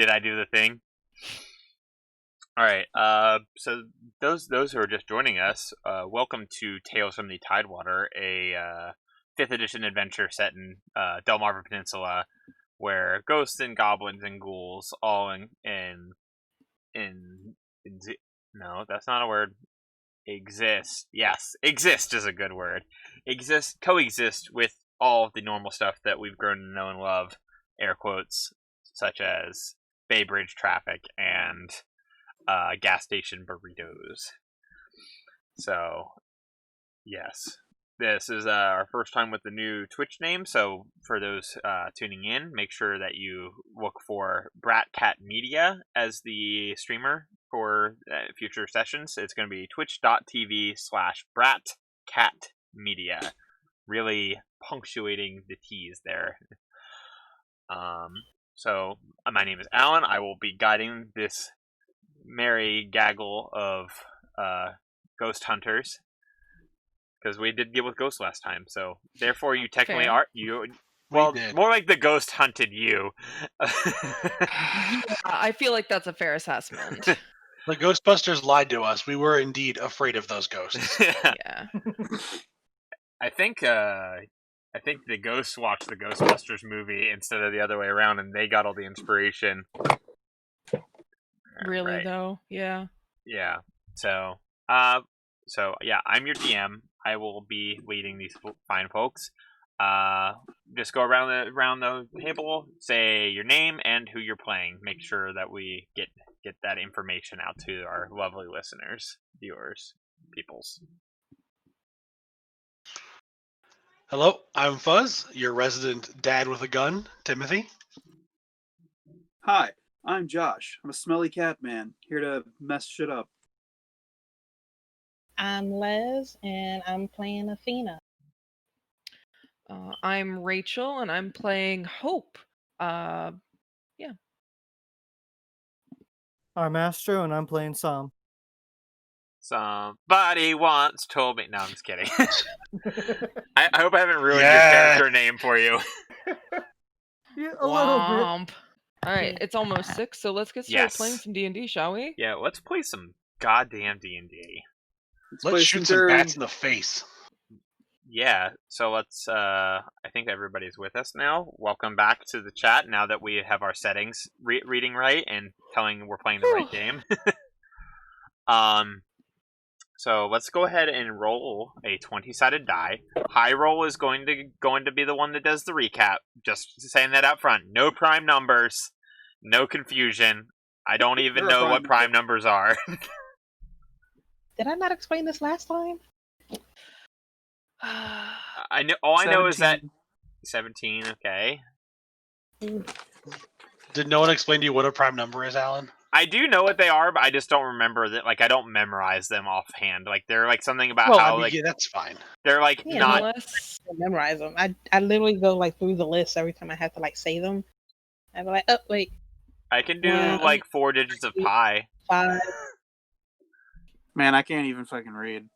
Did I do the thing? All right. So those who are just joining us, welcome to Tales from the Tidewater, a 5th edition adventure set in Delmarva Peninsula, where ghosts and goblins and ghouls all no, that's not a word. Exist. Yes, exist is a good word. Coexist with all of the normal stuff that we've grown to know and love, air quotes, such as Bay Bridge traffic and gas station burritos. So, yes. This is our first time with the new Twitch name, so for those tuning in, make sure that you look for Brat Cat Media as the streamer for future sessions. It's going to be twitch.tv/BratCatMedia. Really punctuating the T's there. So, my name is Alan. I will be guiding this merry gaggle of ghost hunters. Because we did deal with ghosts last time, so therefore you technically Fair. are Well, more like the ghost hunted you. I feel like that's a fair assessment. The Ghostbusters lied to us. We were indeed afraid of those ghosts. Yeah. I think the ghosts watched the Ghostbusters movie instead of the other way around, and they got all the inspiration. Really Right. though, yeah. Yeah. So yeah, I'm your DM. I will be leading these fine folks. Just go around the table, say your name and who you're playing. Make sure that we get that information out to our lovely listeners, viewers, peoples. Hello, I'm Fuzz, your resident dad with a gun, Timothy. Hi, I'm Josh. I'm a smelly cat man, here to mess shit up. I'm Les, and I'm playing Athena. I'm Rachel, and I'm playing Hope. Yeah. I'm Astro, and I'm playing Sam. Somebody once told me. No, I'm just kidding. I hope I haven't ruined your character name for you. Yeah, a little bit. Womp. All right, it's almost 6, so let's get started playing some D&D, shall we? Yeah, let's play some goddamn D&D. Let's shoot some bats in the face. Yeah, so let's, I think everybody's with us now. Welcome back to the chat now that we have our settings reading right and telling we're playing the right game. So let's go ahead and roll a 20-sided die. High roll is going to be the one that does the recap. Just saying that up front. No prime numbers. No confusion. I don't even know what prime numbers are. Did I not explain this last time? I know. All I know is that 17. Okay. Did no one explain to you what a prime number is, Alan? I do know what they are, but I just don't remember that. Like, I don't memorize them offhand. Like, they're like something about how like yeah, that's fine. They're like not I memorize them. I literally go like through the list every time I have to like say them. I'd be like, oh wait. I can do like 4 digits of pi. 5. Man, I can't even fucking read.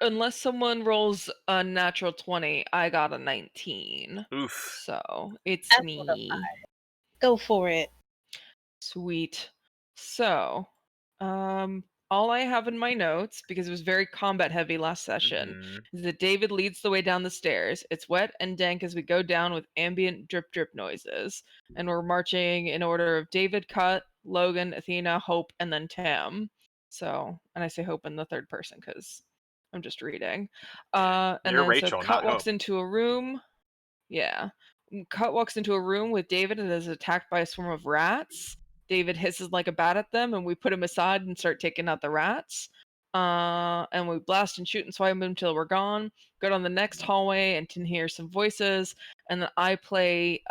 Unless someone rolls a natural 20, I got a 19. Oof. So it's me. Go for it. Sweet. So, all I have in my notes, because it was very combat heavy last session, is that David leads the way down the stairs. It's wet and dank as we go down with ambient drip drip noises. And we're marching in order of David, Cut, Logan, Athena, Hope, and then Tim. So, and I say Hope in the third person because I'm just reading. And You're then Rachel, so Cut not walks Hope. into a room. Yeah. Cut walks into a room with David and is attacked by a swarm of rats. David hisses like a bat at them, and we put him aside and start taking out the rats. And we blast and shoot and swipe them until we're gone. Go down the next hallway and can hear some voices. And then I play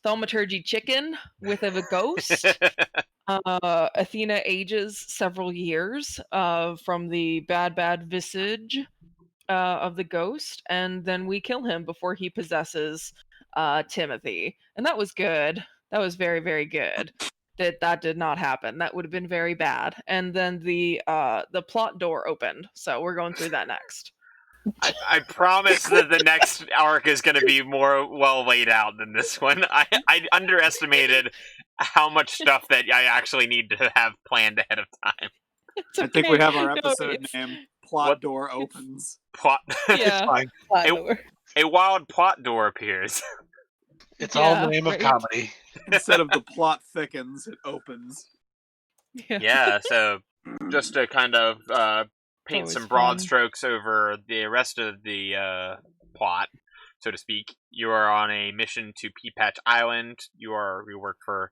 Thaumaturgy Chicken with a ghost. Athena ages several years from the bad visage of the ghost, and then we kill him before he possesses Timothy. And that was good. That was very, very good. That did not happen. That would have been very bad. And then the plot door opened, so we're going through that next. I promise that the next arc is going to be more well laid out than this one. I underestimated how much stuff that I actually need to have planned ahead of time. It's I think we okay. have our No, episode it's- name. Plot What? door opens. Plot. Yeah. Fine. Plot It- door. A wild plot door appears. It's all in Yeah, the name of right. comedy. Instead of the plot thickens, it opens. Yeah, so just to kind of paint always some broad fun. strokes over the rest of the plot, so to speak, you are on a mission to Pea Patch Island. You work for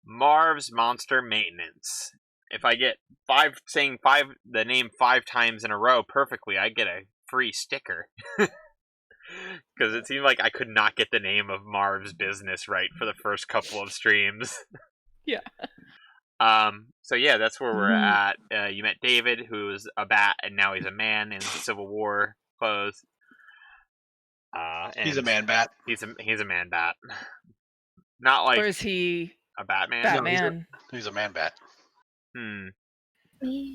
Marv's Monster Maintenance. If I get the name 5 times in a row perfectly, I get a free sticker. Because it seemed like I could not get the name of Marv's business right for the first couple of streams. Yeah. So yeah, that's where we're Mhm. at. You met David, who's a bat, and now he's a man in Civil War clothes. He's a And man bat. He's a man bat. Not like Or is he a Batman. Batman? He's a man bat.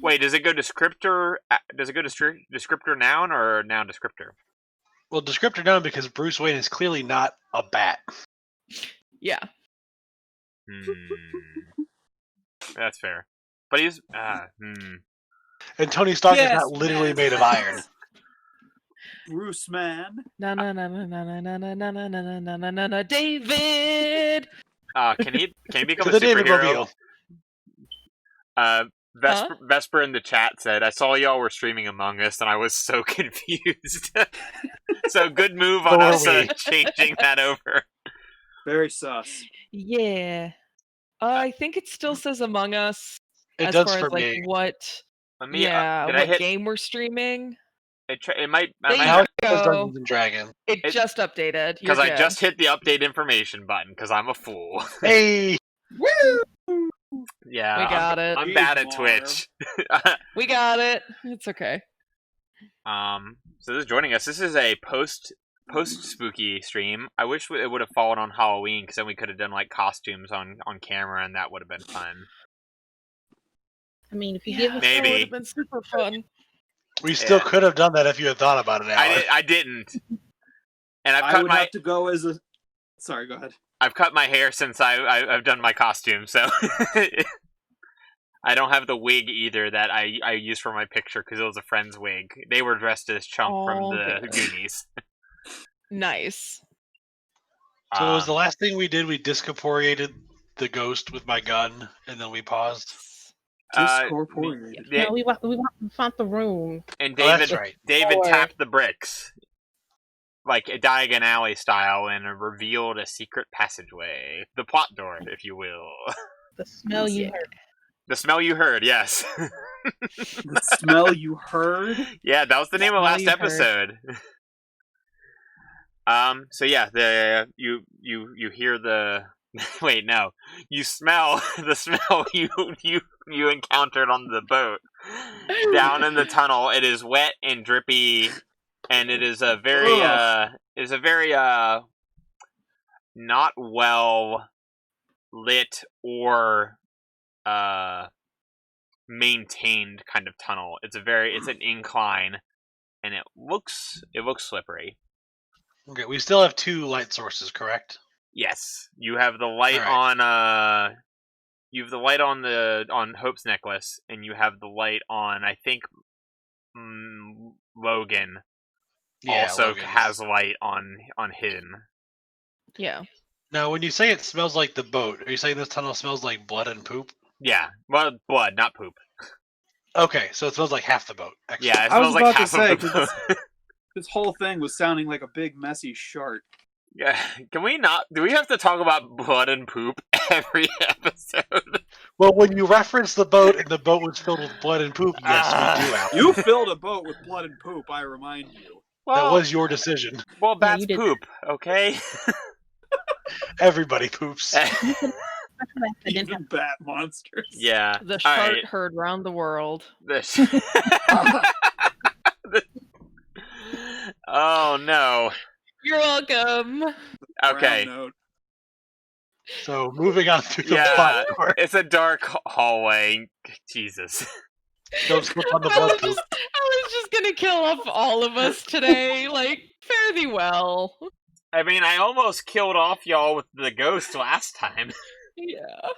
Wait, does it go descriptor? Does it go descriptor noun or noun descriptor? Well, descriptor noun because Bruce Wayne is clearly not a bat. Yeah. That's fair. But he's And Tony Stark is not literally made of iron. Bruce man. Na na na na na na na na na na na na na na na David. Can he become To a the David superhero? Mobile. Vesper in the chat said, "I saw y'all were streaming Among Us, and I was so confused." So good move on us changing that over. Very sus. Yeah. I think it still says Among Us It as does far for as like me. what. Let me. Yeah, Did what I hit? game we're streaming? It might. There you Now it go. says Dungeons and Dragons. It It- just updated. Because You're I good. just hit the update information button because I'm a fool. Hey! Yeah, We got it. I'm bad at Marv. Twitch. We got it. It's okay. So this is joining us. This is a post spooky stream. I wish it would have fallen on Halloween because then we could have done like costumes on camera and that would have been fun. I mean, if you give us Maybe. That would have been super fun. We still Yeah. could have done that if you had thought about it, Alan. I didn't. And I would have to go as a. Sorry, go ahead. I've cut my hair since I've done my costume, so I don't have the wig either that I used for my picture because it was a friend's wig. They were dressed as Chump from Oh, the good. Goonies. Nice. So it was the last thing we did, we discorporeated the ghost with my gun, and then we paused. Discorporeated. No, we found the room. And Oh, that's David right. David Or- tapped the bricks, like a Diagon Alley style, and revealed a secret passageway. The plot door, if you will. The smell you Yeah. heard. The smell you heard, yes. The smell you heard. Yeah, that was the name of Smell last you heard. episode. So yeah, you hear the wait, no. You smell the smell you encountered on the boat. Down in the tunnel, it is wet and drippy, and it is a very not well lit or maintained kind of tunnel. It's an incline, and it looks slippery. Okay, we still have 2 light sources, correct? Yes, you have the light Alright. on you have the light on Hope's necklace, and you have the light on, I think, Logan also Logan's. has light on hidden. Yeah. Now, when you say it smells like the boat, are you saying this tunnel smells like blood and poop? Yeah, well, blood, not poop. Okay, so it smells like half the boat. Excellent. Yeah, it I was smells like about to half say, of the 'cause boat. This whole thing was sounding like a big messy shart. Yeah, can we not? Do we have to talk about blood and poop every episode? Well, when you reference the boat and the boat was filled with blood and poop, yes, we do, Alan. You filled a boat with blood and poop, I remind you. That was your decision. well, Yeah, bats you did poop, okay? Everybody poops. Even bat monsters. Yeah. The all shart right. heard round the world. This. Oh no. You're welcome. Okay. Round note. So, moving on through the Yeah, plot door. it's a dark hallway. Jesus. Don't slip on the I blood was poop. just gonna kill off all of us today. Like, fare thee well. I mean, I almost killed off y'all with the ghost last time. Yeah.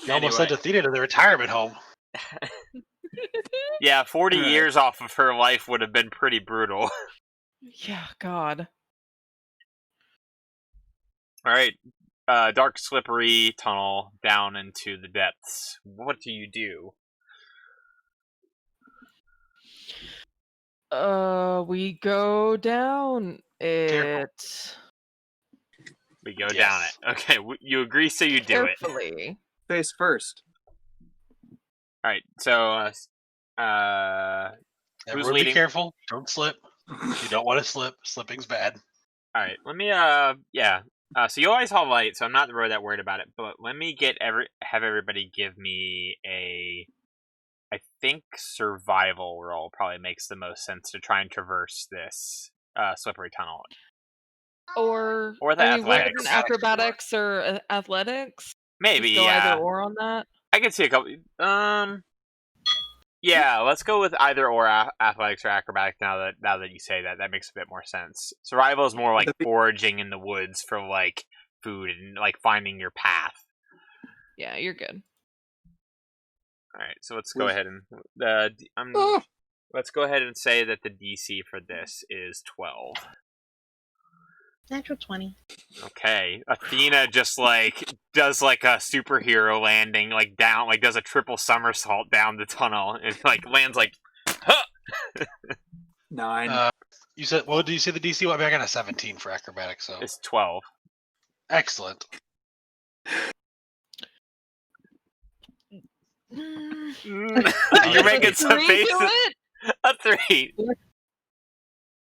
You almost Anyway. sent Athena to the retirement home. Yeah, 40 All right. years off of her life would have been pretty brutal. Yeah, God. Alright, dark, slippery tunnel down into the depths. What do you do? We go down Careful. it We go Yes. down it. Okay, you agree, so you do it. carefully. Face first. Alright, so, Everyone leading? be careful. Don't slip. You don't want to slip. Slipping's bad. alright, let me, so you always have light, so I'm not really that worried about it, but let me have everybody give me I think survival roll probably makes the most sense to try and traverse this, slippery tunnel. Or the I mean, would athletics. an acrobatics or athletics? Maybe, Just go yeah. either or on that. I can see a couple. Yeah, let's go with either or athletics or acrobatics. Now that you say that, that makes a bit more sense. Survival is more like foraging in the woods for like food and like finding your path. Yeah, you're good. All right, so let's go ahead and let's go ahead and say that the DC for this is 12. Natural 20. Okay, Athena just like does like a superhero landing, like down, like does a triple somersault down the tunnel and like lands like, huh! 9. You said, well, did you say the DC? Well, I mean, I got a 17 for acrobatics, so It's 12. excellent. You're making some Three faces. to it? A 3.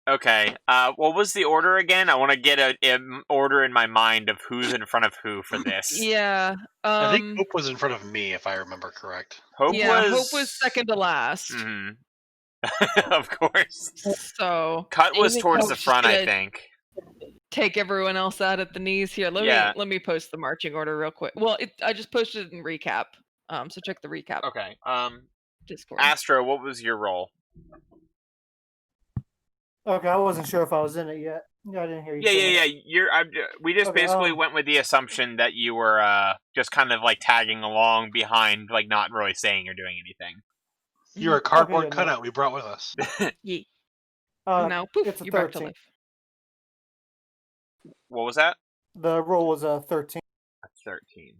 Okay. What was the order again? I want to get an order in my mind of who's in front of who for this. Yeah. I think Hope was in front of me, if I remember correct. Hope was second to last. Mhm. Of course. So Cut was David towards the Hope's front, I gonna think. take everyone else out at the knees here. Let me post the marching order real quick. Well, I just posted it in recap. So check the recap. Okay. Discord. Astro, what was your role? Okay, I wasn't sure if I was in it yet. Yeah, I didn't hear you. Yeah. We just Okay, basically went with the assumption that you were just kind of like tagging along behind, like not really saying or doing anything. You're a cardboard Okay, cutout we brought with us. Yeah. Now, Poof, it's a you're back to 13. life. What was that? The roll was a 13. A 13.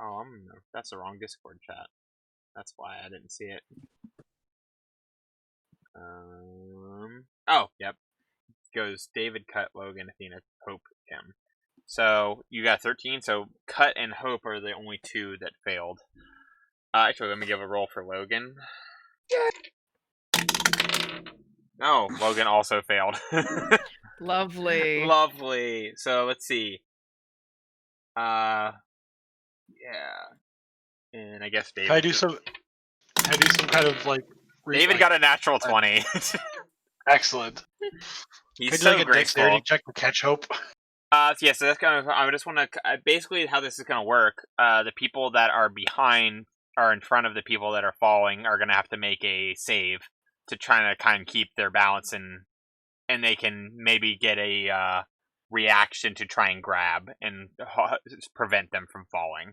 Oh, that's the wrong Discord chat. That's why I didn't see it. Oh, yep. Goes David, Cut, Logan, Athena, Hope, Kim. So you got 13. So Cut and Hope are the only two that failed. Actually, let me give a roll for Logan. No, Logan also failed. Lovely. Lovely. So let's see. Yeah. And I guess David. Can I do some kind of like? David got a natural 20. Excellent. He's Can I do so like a graceful. dexterity check to catch Hope? Yeah, so that's kind of. I just want to basically how this is going to work. The people that are behind are in front of the people that are falling are going to have to make a save to try to kind of keep their balance and they can maybe get a reaction to try and grab and prevent them from falling.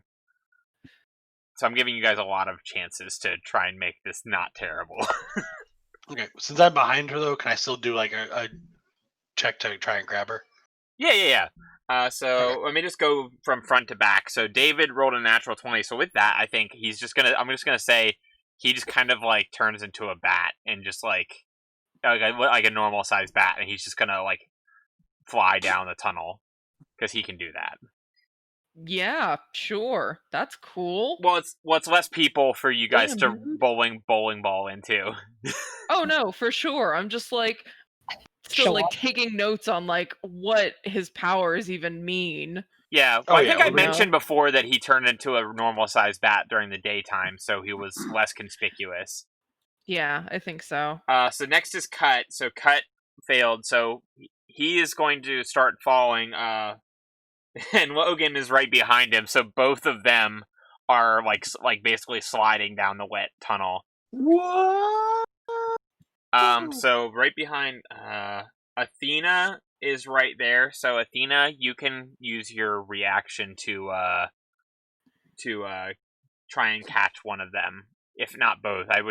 So I'm giving you guys a lot of chances to try and make this not terrible. Okay, since I'm behind her though, can I still do like a check to try and grab her? Yeah. So Okay. let me just go from front to back. So David rolled a natural 20. So with that, I think I'm just gonna say he just kind of like turns into a bat and just like a normal sized bat, and he's just gonna like fly down the tunnel because he can do that. Yeah, sure. That's cool. Well, it's less people for you guys to Damn. bowling ball into. Oh no, for sure. I'm just like still Show like off. taking notes on like what his powers even mean. Yeah, Oh, well, I yeah, think I well, mentioned before that he turned into a normal sized bat during the daytime, so he was less conspicuous. Yeah, I think so. So next is Cut. So Cut failed, so he is going to start falling. And Logan is right behind him, so both of them are like basically sliding down the wet tunnel. What? So right behind Athena is right there. So Athena, you can use your reaction to try and catch one of them, if not both. I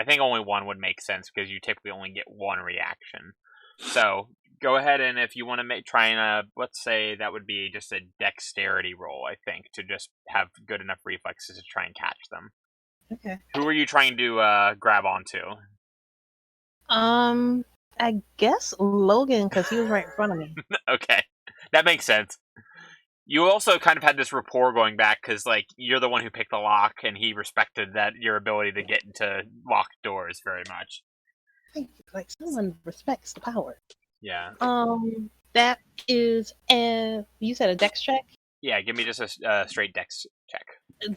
think only one would make sense because you typically only get one reaction. So go ahead, and if you want to try and let's say that would be just a dexterity roll, I think, to just have good enough reflexes to try and catch them. Okay. Who are you trying to grab onto? I guess Logan, because he was right in front of me. Okay, that makes sense. You also kind of had this rapport going back because, like, you're the one who picked the lock, and he respected that your ability to get into locked doors very much. Like someone respects the power. Yeah. That is you said a dex check? Yeah, give me just a straight dex check.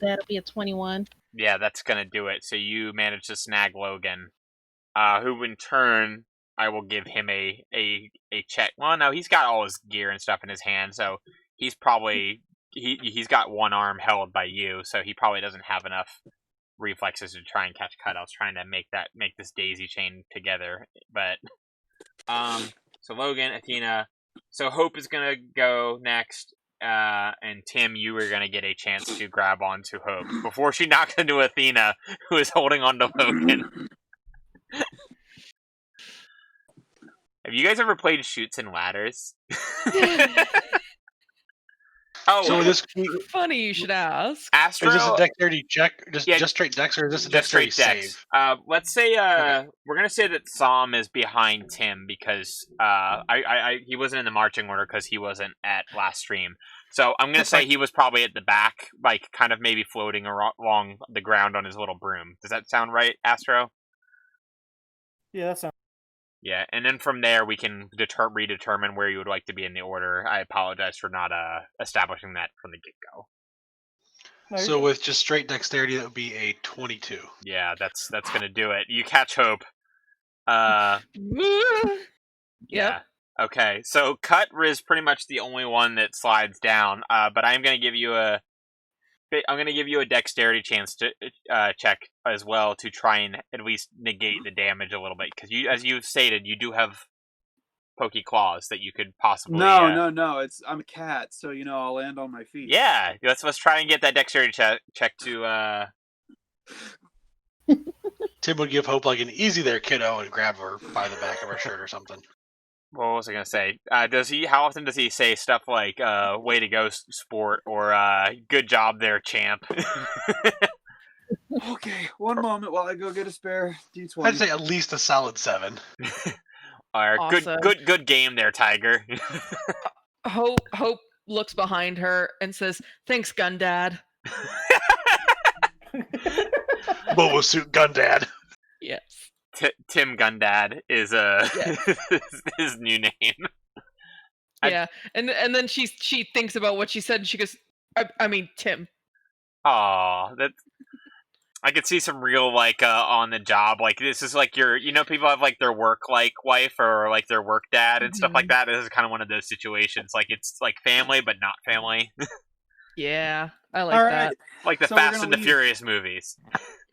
That'll be a 21. Yeah, that's gonna do it. So you managed to snag Logan, who in turn I will give him a check. Well, no, he's got all his gear and stuff in his hand, so he's probably he's got one arm held by you, so he probably doesn't have enough reflexes to try and catch Cut. I was trying to make this daisy chain together, but so Logan, Athena, so Hope is gonna go next. And Tim, you were gonna get a chance to grab onto Hope before she knocks into Athena, who is holding onto Logan. Have you guys ever played Chutes and Ladders? Oh, So this Funny you should ask. Astro, is this a dexterity check? Just Yeah, straight dex, or is this a just dexterity straight dex. save? Let's say Okay. we're gonna say that Sam is behind Tim because he wasn't in the marching order because he wasn't at last stream. So I'm gonna say he was probably at the back, like kind of maybe floating along the ground on his little broom. Does that sound right, Astro? Yeah, that sounds. Yeah, and then from there we can redetermine where you would like to be in the order. I apologize for not establishing that from the get-go. No, So with just straight dexterity, that would be a 22. Yeah, that's gonna do it. You catch Hope. Yeah. Okay, so Cut is pretty much the only one that slides down. But I'm gonna give you a dexterity chance to check as well to try and at least negate the damage a little bit because you, as you stated, you do have pokey claws that you could possibly. No. I'm a cat, so I'll land on my feet. Yeah, let's try and get that dexterity check to. Tim would give Hope like an easy there, kiddo, and grab her by the back of her shirt or something. What was I gonna say? How often does he say stuff like "way to go, sport" or "good job there, champ"? Okay, one moment while I go get a spare D20. I'd say at least a solid 7. Or Awesome. good game there, Tiger. Hope looks behind her and says, "Thanks, Gun Dad." Boba suit gun dad. Yes. Tim Gundad is his new name. Yeah, and then she thinks about what she said, and she goes, "I mean, Tim." Aw, that I could see some real on the job. Like this is like your people have like their work wife or like their work dad and stuff like that. This is kind of one of those situations. Like it's like family but not family. Yeah, I like All that. right. Like the So we're Fast gonna and the leave- Furious movies.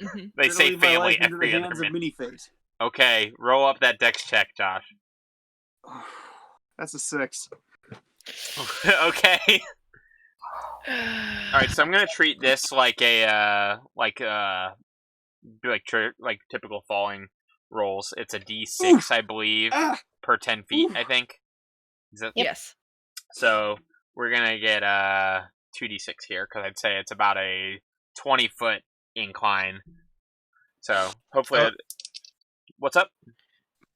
Mm-hmm. They say leave my family life into every the other hands of minute. Miniface. Okay, roll up that dex check, Josh. That's a 6. Okay. All right, so I'm gonna treat this like a typical falling rolls. It's a D6, Oof. I believe, Ah! per 10 feet. Oof. I think. Is that Yes. so? We're gonna get 2d6 here because I'd say it's about a 20-foot incline. So hopefully, what's up?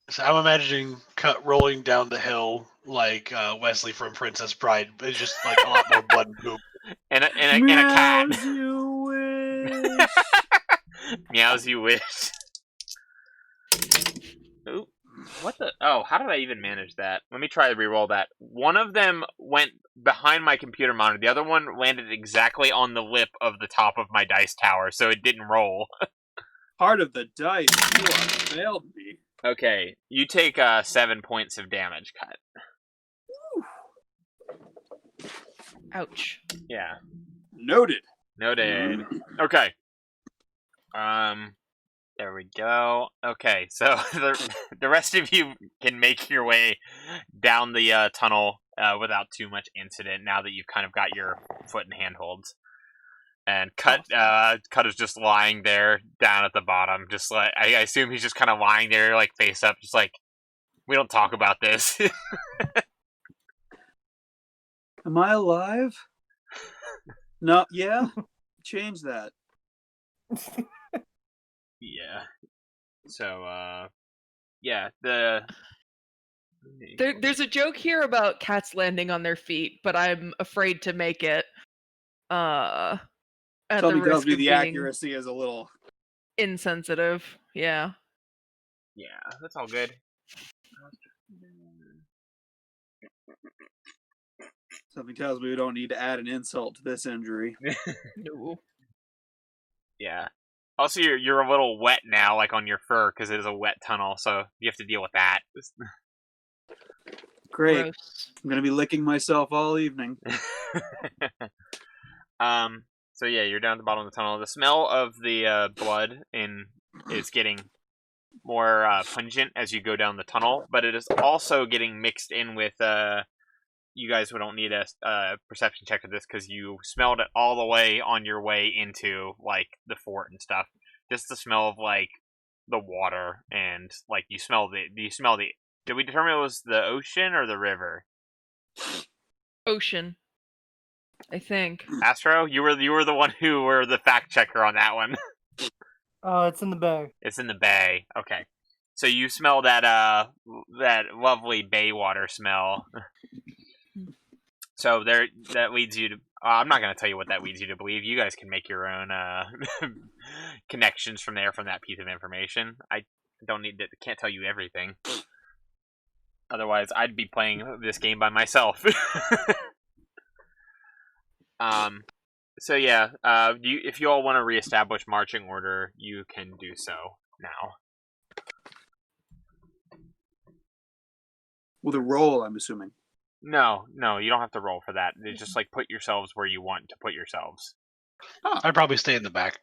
So I'm imagining Cut rolling down the hill like Wesley from Princess Bride, but it's just like a lot more blood and poop. And a cat. Meows you wish. Meows you wish. Ooh, what the? Oh, how did I even manage that? Let me try to re-roll that. One of them went behind my computer monitor. The other one landed exactly on the lip of the top of my dice tower, so it didn't roll. Heart of the dice. You have failed me. Okay, you take 7 points of damage, Cut. Ouch. Yeah. Noted. Noted. Okay. There we go. Okay, so the rest of you can make your way down the tunnel without too much incident. Now that you've kind of got your foot in handholds, and Cut is just lying there down at the bottom, just like I assume he's just kind of lying there, like face up, just like we don't talk about this. Am I alive? No. Yeah. Change that. Yeah. So, yeah, There's a joke here about cats landing on their feet, but I'm afraid to make it. At the Something tells risk me of the being accuracy is a little. insensitive. Yeah. yeah, that's all good. Something tells me we don't need to add an insult to this injury. No. Yeah. Also, you're a little wet now, like on your fur, because it is a wet tunnel, so you have to deal with that. Great. Gross. I'm gonna be licking myself all evening. So yeah, you're down at the bottom of the tunnel. The smell of the blood is getting more pungent as you go down the tunnel, but it is also getting mixed in with you guys don't need a perception check of this because you smelled it all the way on your way into like the fort and stuff. Just the smell of like the water and like you smell the. Did we determine it was the ocean or the river? Ocean. I think. Astro, you were the one who were the fact checker on that one. It's in the bag. It's in the bay. Okay. So you smell that lovely bay water smell. So that leads you to. I'm not going to tell you what that leads you to believe. You guys can make your own connections from that piece of information. I can't tell you everything. Otherwise, I'd be playing this game by myself. So yeah, if you all want to reestablish marching order, you can do so now. With a roll, I'm assuming. No, you don't have to roll for that. It's just like put yourselves where you want to put yourselves. I'd probably stay in the back.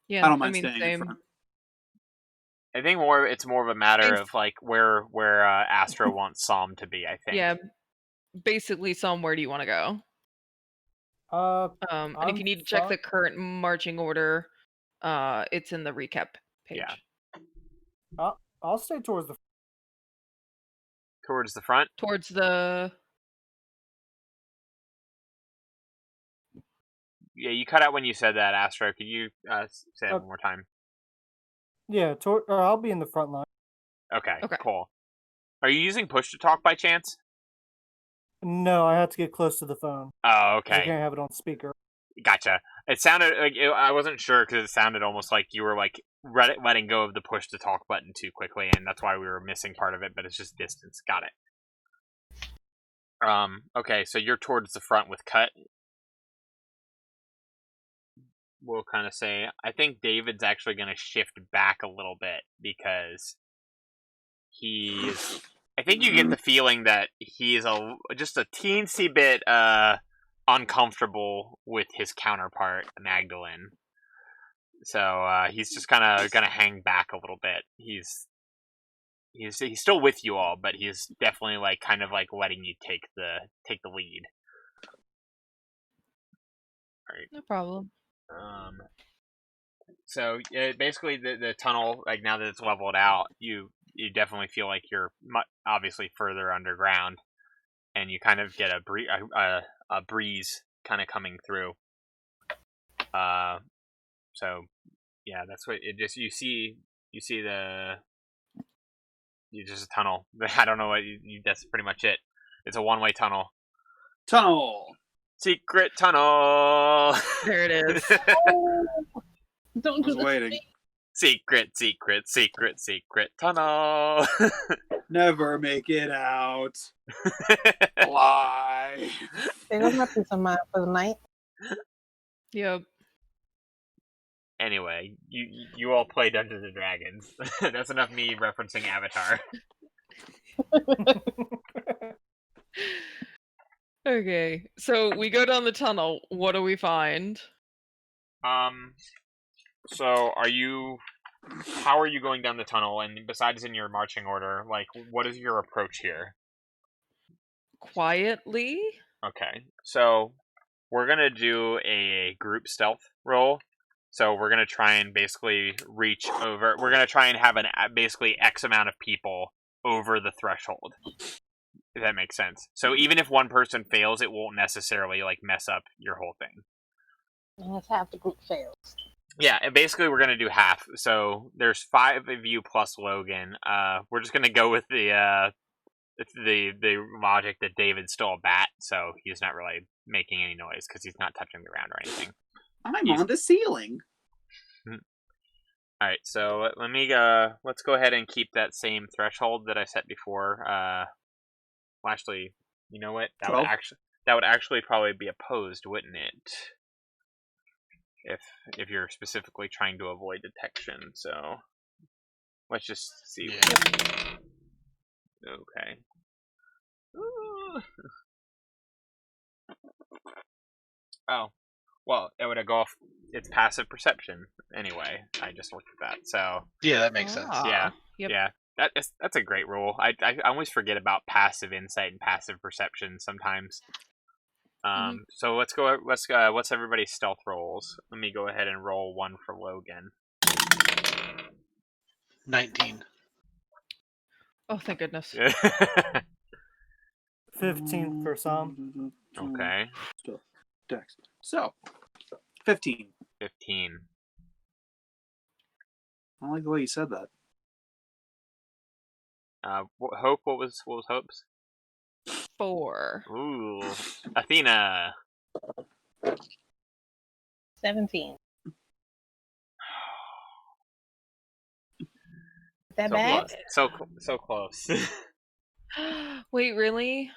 Yeah, I don't mind mean, staying in same. front. I think it's more of a matter of like where Astro wants Psalm to be. I think. Yeah, basically, where do you want to go? And if you need to check the current marching order, it's in the recap page. Yeah. I'll stay towards the front. Towards the. Yeah, you cut out when you said that, Astro. Could you say it one more time? Yeah, I'll be in the front line. Okay, cool. Are you using push to talk by chance? No, I have to get close to the phone. Oh, okay. I can't have it on speaker. Gotcha. It sounded like I wasn't sure because it sounded almost like you were like letting go of the push to talk button too quickly, and that's why we were missing part of it. But it's just distance. Got it. Okay, so you're towards the front with Cut. We'll kind of say I think David's actually going to shift back a little bit because he is. I think you get the feeling that he is just a teensy bit uncomfortable with his counterpart, Magdalene. So he's just kind of gonna hang back a little bit. He's still with you all, but he's definitely like kind of like letting you take the lead. All right. No problem. So basically the tunnel, like now that it's leveled out, you definitely feel like you're obviously further underground, and you kind of get a breeze kind of coming through. So yeah, that's what it just you see just a tunnel. I don't know what that's pretty much it. It's a one-way tunnel. Secret tunnel. There it is. Don't do I was waiting. Secret tunnel. Never make it out. Lie. There goes my peace of mind for the night. Yep. Anyway, you all play Dungeons and Dragons. That's enough me referencing Avatar. Okay, so we go down the tunnel. What do we find? So how are you going down the tunnel? And besides in your marching order, like, what is your approach here? Quietly? Okay, so we're gonna do a group stealth roll. So we're gonna try and basically reach over. We're gonna try and have basically X amount of people over the threshold. If that makes sense. So even if one person fails, it won't necessarily like mess up your whole thing. Unless half the group fails. Yeah, and basically we're gonna do half. So there's 5 of you plus Logan. We're just gonna go with the logic that David stole a bat, so he's not really making any noise because he's not touching the ground or anything. I'm on the ceiling. All right, so let's go ahead and keep that same threshold that I set before. Well, actually, you know what? That 12? would actually probably be opposed, wouldn't it? If you're specifically trying to avoid detection. So let's just see. Yeah. Okay. Oh, well, it would go off. It's passive perception anyway. I just looked at that. So Yeah, that makes sense. yeah, Yep. yeah. That's a great rule. I always forget about passive insight and passive perception sometimes. So let's go. What's everybody's stealth rolls? Let me go ahead and roll one for Logan. 19. Oh, thank goodness. 15 for some. Okay. Dex. So, 15. 15. I don't like the way you said that. Hope. What was Hope's? 4. Ooh, Athena. 17. Is that So bad? close. So close. Wait, really?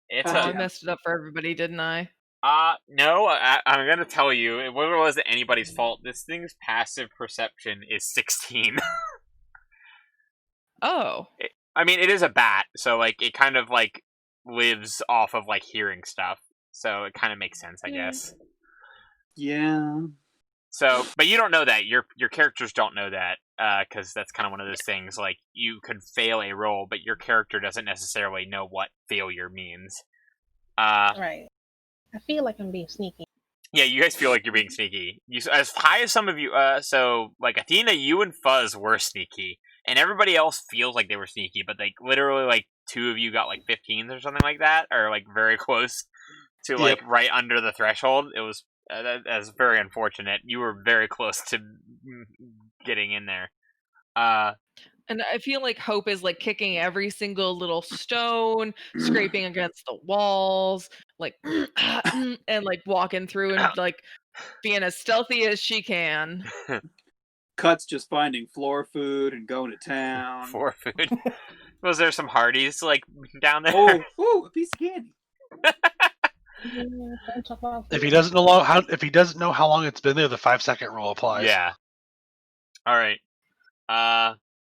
It's Oh, I a messed it up for everybody, didn't I? no. I'm gonna tell you. It wasn't anybody's fault. This thing's passive perception is 16. Oh. I mean, it is a bat, so like it kind of like lives off of like hearing stuff. So it kind of makes sense, I guess. Yeah. So, but you don't know that. Your characters don't know that, because that's kind of one of those things. Like you could fail a roll, but your character doesn't necessarily know what failure means. Right. I feel like I'm being sneaky. Yeah, you guys feel like you're being sneaky. As high as some of you. So like Athena, you and Fuzz were sneaky, and everybody else feels like they were sneaky, but like literally like 2 of you got like 15s or something like that, or like very close to like right under the threshold. It was. That's very unfortunate. You were very close to getting in there. And I feel like Hope is like kicking every single little stone, scraping against the walls, like and like walking through and like being as stealthy as she can. Cut's just finding floor food and going to town. For food. Was there some Hardee's like down there? Oh, a piece of candy. Don't talk about If food. he doesn't know how long it's been there, the 5-second rule applies. Yeah. All right.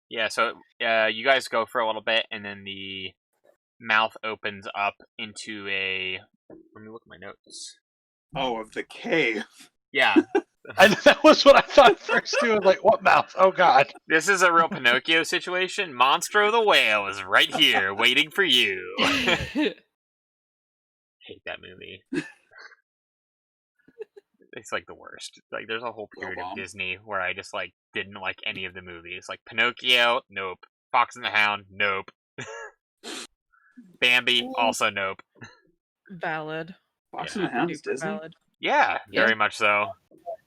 Yeah. So, you guys go for a little bit, and then the mouth opens up into a. Let me look at my notes. Oh, of the cave. Yeah. And that was what I thought first too. I was like, what mouth? Oh god. This is a real Pinocchio situation. Monstro the whale is right here, waiting for you. Hate that movie. It's like the worst. Like there's a whole period of Disney where I just like didn't like any of the movies. Like Pinocchio, nope. Fox and the Hound, nope. Bambi, also nope. Valid. Fox and the Hound is Super Disney? valid. Yeah, very much so.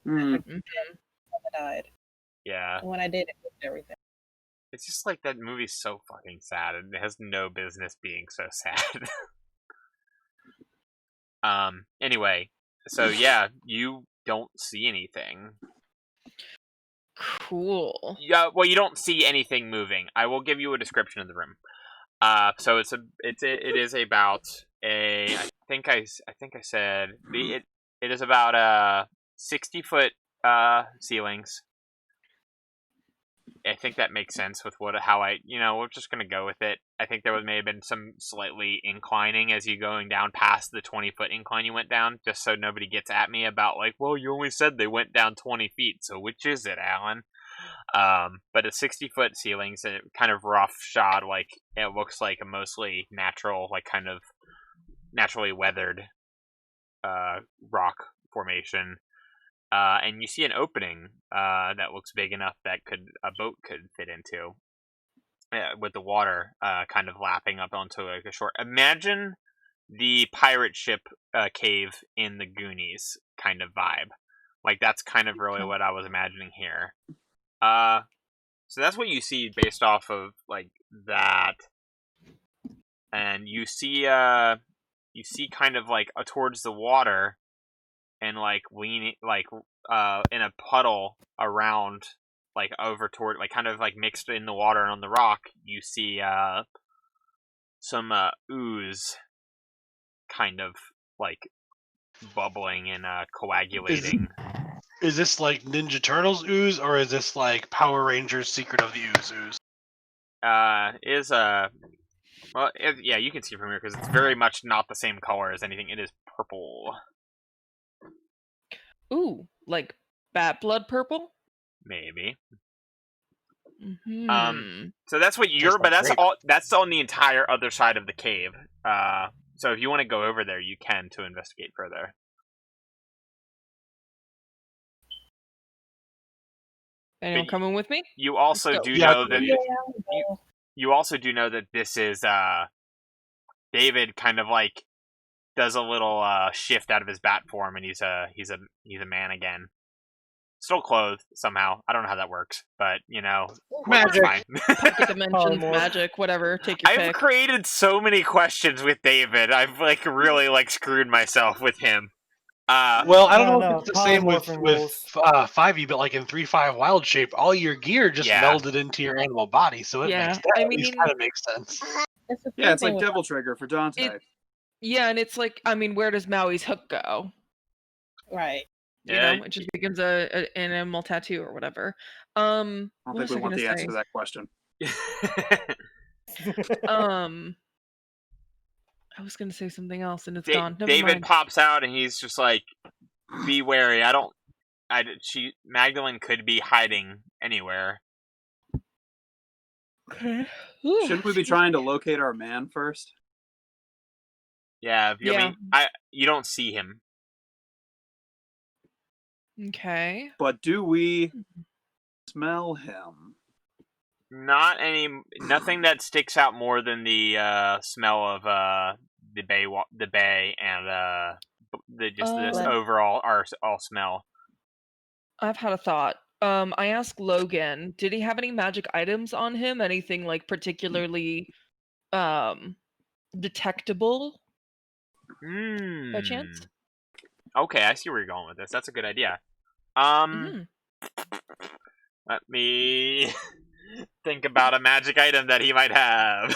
Hmm. I died. Yeah. And when I did, it was everything. It's just like that movie's so fucking sad and it has no business being so sad. Anyway, so yeah, you don't see anything. Cool. Yeah, well, you don't see anything moving. I will give you a description of the room. So it is about a. I think I said it is about 60-foot ceilings, think that makes sense with how we're just gonna go with it. I think there may have been some slightly inclining as you going down past the 20-foot incline you went down, just so nobody gets at me about like, well, you only said they went down 20 feet, so which is it, Alan? But a 60-foot ceiling's a kind of rough shot, like it looks like a mostly natural, like kind of naturally weathered rock formation. And you see an opening that looks big enough that a boat could fit into, with the water kind of lapping up onto like a shore. Imagine the pirate ship cave in the Goonies kind of vibe. Like that's kind of really what I was imagining here. So that's what you see based off of like that, and you see kind of like towards the water. And like leaning, like in a puddle around, like over toward, like kind of like mixed in the water and on the rock, you see some ooze, kind of like bubbling and coagulating. Is this like Ninja Turtles ooze, or is this like Power Rangers Secret of the Ooze? Yeah, you can see from here because it's very much not the same color as anything. It is purple. Ooh, like bat blood purple? Maybe. Mm-hmm. So that's what you're, but that's on the entire other side of the cave. So if you want to go over there, you can to investigate further. Anyone coming with me? You also do know that you also do know that this is David kind of like does a little shift out of his bat form, and he's a man again. Still clothed somehow. I don't know how that works, but magic, pocket dimensions, magic, whatever. Take your pick. I've created so many questions with David. I've like really like screwed myself with him. Well, I don't know if it's the same with 5e, but like in 3.5 Wild Shape, all your gear just melded into your animal body, so it makes kind of makes sense. It's like Devil Trigger for Dante. And it's like, I mean, where does Maui's hook go? Right. You know, it just becomes an animal tattoo or whatever. I don't think we want the answer to that question. I was going to say something else, and it's gone. Never David mind. pops out, and he's just like, "Be wary. Magdalene could be hiding anywhere." Okay. Shouldn't we be trying to locate our man first? Yeah. You don't see him. Okay. But do we smell him? Nothing that sticks out more than the smell of the bay and this overall all smell. I've had a thought. I asked Logan, did he have any magic items on him? Anything like particularly detectable by chance? Okay, I see where you're going with this. That's a good idea. Let me think about a magic item that he might have.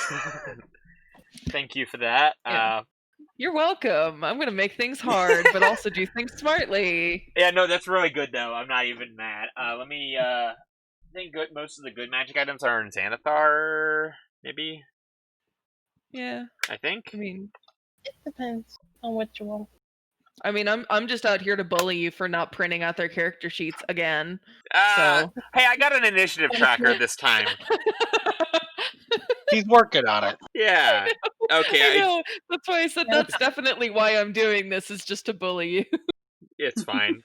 Thank you for that. Yeah. You're welcome. I'm going to make things hard, but also do things smartly. Yeah, no, that's really good, though. I'm not even mad. Let me, I think most of the good magic items are in Xanathar, maybe? Yeah. I think. It depends on what you want. I mean, I'm just out here to bully you for not printing out their character sheets again. Hey, I got an initiative tracker this time. He's working on it. Yeah. Okay. I know. That's why I said that's definitely why I'm doing this, is just to bully you. It's fine.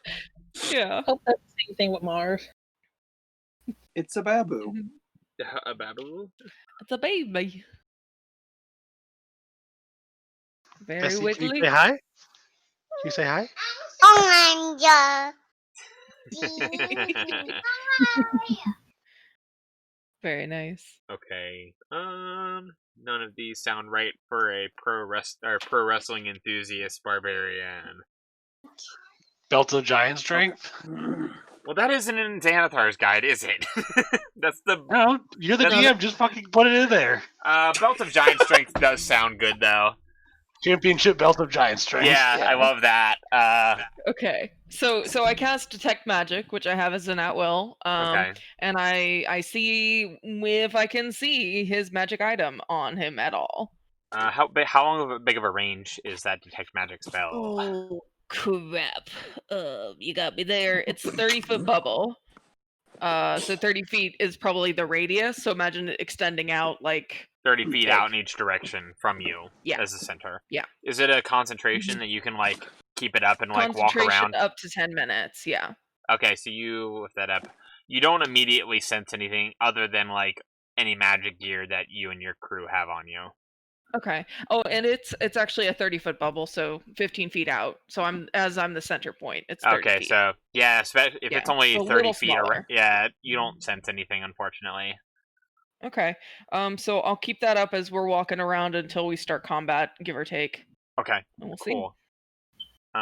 Yeah. I hope that's the same thing with Mars. It's a babu. A babu? It's a baby. Very Bessie, wiggly. Can you say hi? Can you say hi? Very nice. Okay. None of these sound right for a pro wrestling enthusiast barbarian. Belt of Giant Strength? Well, that isn't in Xanathar's guide, is it? That's the... No, you're the DM, just fucking put it in there. Belt of Giant Strength does sound good, though. Championship belt of giant strength. Yeah, I love that. Okay, so I cast detect magic, which I have as an at will. Okay. And I see if I can see his magic item on him at all. How big of a range is that detect magic spell? Oh crap! You got me there. It's 30-foot bubble. So 30 feet is probably the radius. So imagine it extending out like 30 feet out in each direction from you. Yeah. As the center. Yeah. Is it a concentration that you can like keep it up and like walk around? Up to 10 minutes. Yeah. Okay, so you lift that up. You don't immediately sense anything other than like any magic gear that you and your crew have on you. Okay. Oh, and it's actually a 30-foot bubble, so 15 feet out. So I'm the center point. It's 30 okay. feet. So yeah, if it's only 30 feet, yeah, you don't sense anything, unfortunately. Okay. So I'll keep that up as we're walking around until we start combat, give or take. Okay. And we'll cool. See.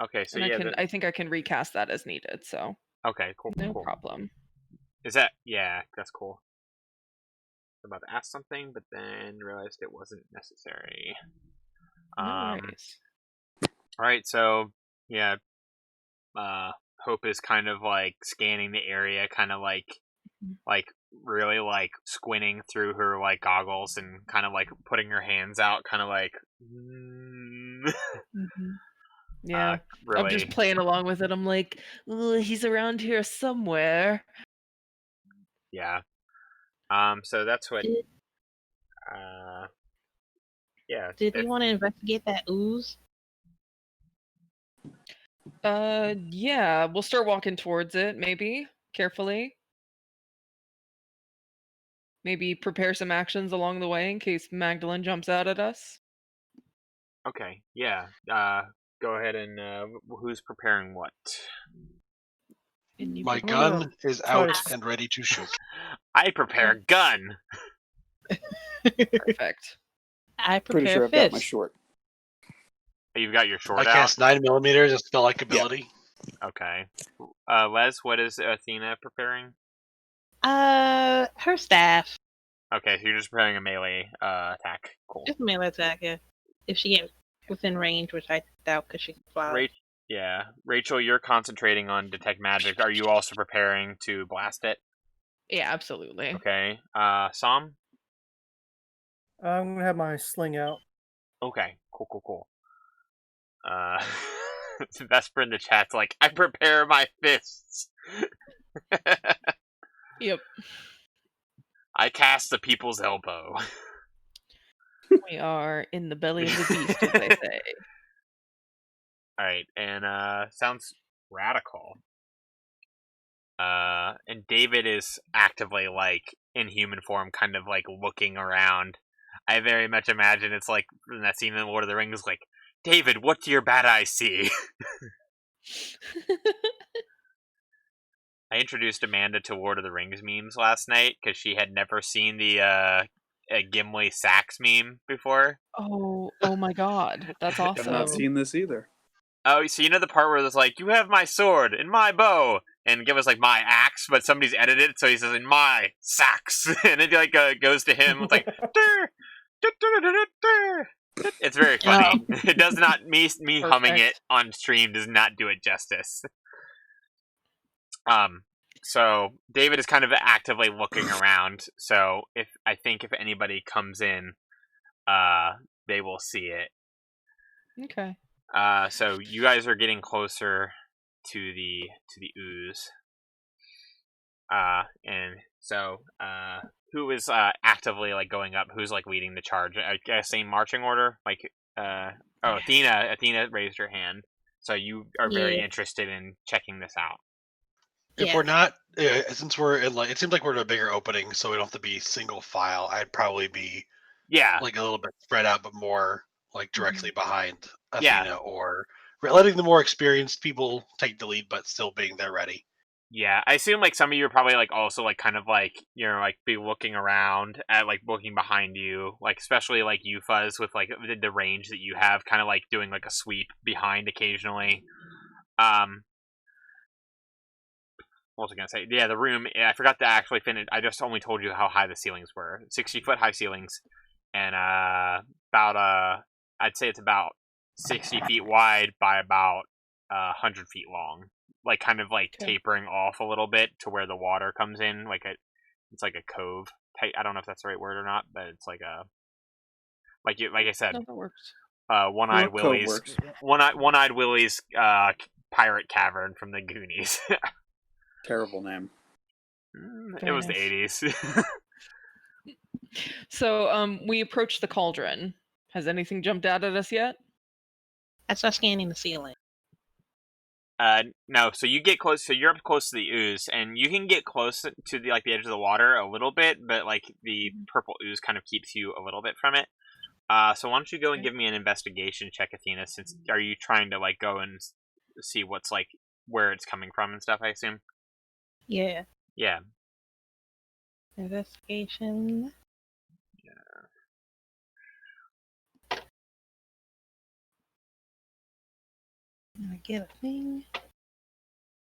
Okay. So and I think I can recast that as needed. So. Okay. Cool. No problem. Is that that's cool. I'm about to ask something, but then realized it wasn't necessary. No worries. All right, so yeah, Hope is kind of like scanning the area, kind of like really like squinting through her like goggles and kind of like putting her hands out, kind of like. Yeah, really... I'm just playing along with it. I'm like, he's around here somewhere. Yeah. So that's what. Yeah. Did you want to investigate that ooze? Yeah, we'll start walking towards it, maybe carefully. Maybe prepare some actions along the way in case Magdalene jumps out at us. Okay. Yeah. Go ahead and who's preparing what? My gun is out and ready to shoot. I prepare a gun. Perfect. I prepare Pretty sure I've got my short. You've got your short I cast 9mm as spell like ability. Yep. Okay. Les, what is Athena preparing? Her staff. Okay, so you're just preparing a melee attack. Cool. Just a melee attack, yeah. If she gets within range, which I doubt because she can fly. Rachel, you're concentrating on detect magic. Are you also preparing to blast it? Yeah, absolutely. Okay. Sam? I'm gonna have my sling out. Okay. Cool. Vesper in the chat's like, I prepare my fists. Yep. I cast the people's elbow. We are in the belly of the beast, as they say. Alright, and sounds radical. And David is actively like in human form, kind of like looking around. I very much imagine it's like in that scene in Lord of the Rings, like, David, what do your bad eyes see? I introduced Amanda to Lord of the Rings memes last night because she had never seen the Gimli Sax meme before. Oh my god, that's awesome. I've not seen this either. Oh, so you know the part where it's like, you have my sword and my bow, and give us like my axe, but somebody's edited it, so he says, in my sax, and it like goes to him. It's like, it's very funny. It does not me humming it on stream does not do it justice. So David is kind of actively looking around. So if anybody comes in, they will see it. Okay. So you guys are getting closer to the ooze. And so who is actively like going up? Who's like leading the charge? I guess same marching order. Like Athena. Athena raised her hand. So you are very interested in checking this out. If we're not, since we're in like, it seems like we're in a bigger opening, so we don't have to be single file. I'd probably be like a little bit spread out, but more like directly behind Athena, or letting the more experienced people take the lead, but still being there ready. Yeah, I assume like some of you are probably like also like kind of like, you know, like be looking around at like looking behind you, like especially like you, Fuzz, with like the range that you have, kind of like doing like a sweep behind occasionally. What was I gonna say? Yeah, the room. I forgot to actually finish. I just only told you how high the ceilings were. 60-foot high ceilings, and I'd say it's about 60 feet wide by about 100 feet long, like kind of like tapering off a little bit to where the water comes in, it's like a cove type. I don't know if that's the right word or not, but it's like a like I said, No, that works. One-eyed Willie's pirate cavern from the Goonies. Terrible name. It was the 80s. So we approached the cauldron. Has anything jumped out at us yet? I start scanning the ceiling. No. So you get close. So you're up close to the ooze, and you can get close to the edge of the water a little bit, but like the purple ooze kind of keeps you a little bit from it. So why don't you go and give me an investigation check, Athena? Since are you trying to like go and see what's like where it's coming from and stuff? I assume. Yeah. Yeah. Investigation. I get a thing.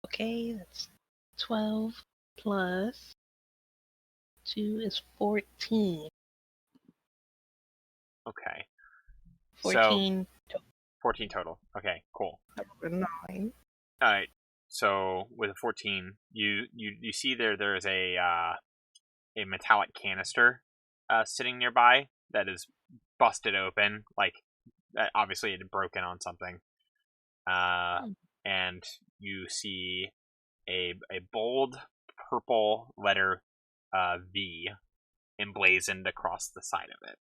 Okay, that's 12 plus 2 is 14. Okay. 14. So, 14 total. Okay, cool. 9. All right. So with a 14, you see there's a metallic canister sitting nearby that is busted open, like obviously it had broken on something. And you see a bold purple letter V emblazoned across the side of it.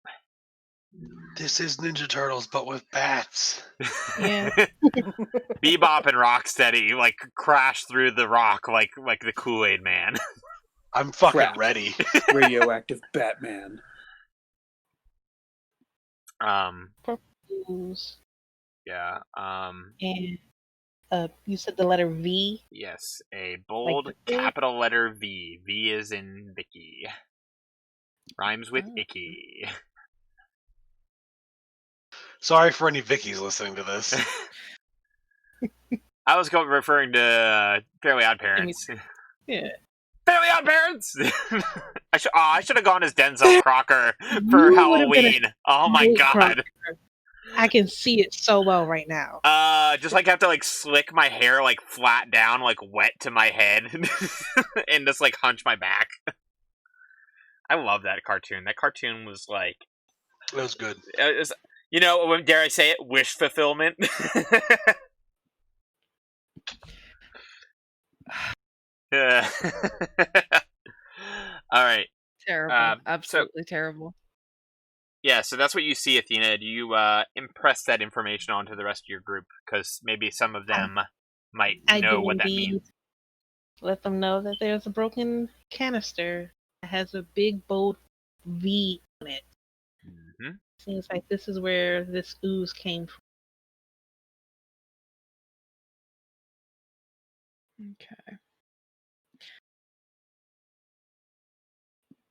This is Ninja Turtles, but with bats. Yeah. Bebop and Rocksteady like crash through the rock like the Kool-Aid Man. I'm fucking Crap. ready. Radioactive Batman. Ooze. Yeah. And you said the letter V? Yes, a bold capital letter V. V is in Vicky. Rhymes with icky. Sorry for any Vickies listening to this. I was referring to Fairly Odd Parents. Yeah. Fairly Odd Parents! I should have gone as Denzel Crocker for Halloween. Oh my god. Crocker. I can see it so well right now. Just like have to like slick my hair like flat down, like wet to my head, and just like hunch my back. I love that cartoon. That cartoon was like, it was good. It was, dare I say it, wish fulfillment. Yeah. All right. Terrible. Absolutely terrible. Yeah, so that's what you see, Athena. Do you impress that information onto the rest of your group? Because maybe some of them might know what that means. Let them know that there's a broken canister that has a big, bold V on it. Mm-hmm. Seems like this is where this ooze came from. Okay.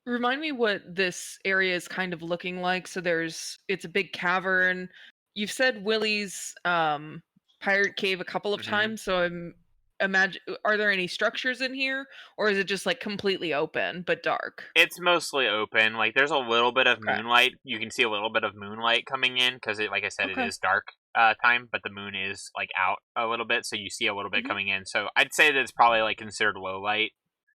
Remind me what this area is kind of looking like. So it's a big cavern. You've said Willie's pirate cave a couple of times, so are there any structures in here, or is it just like completely open but dark? It's mostly open. Like there's a little bit of moonlight. You can see a little bit of moonlight coming in because like I said, it is dark time, but the moon is like out a little bit, so you see a little bit coming in. So I'd say that it's probably like considered low light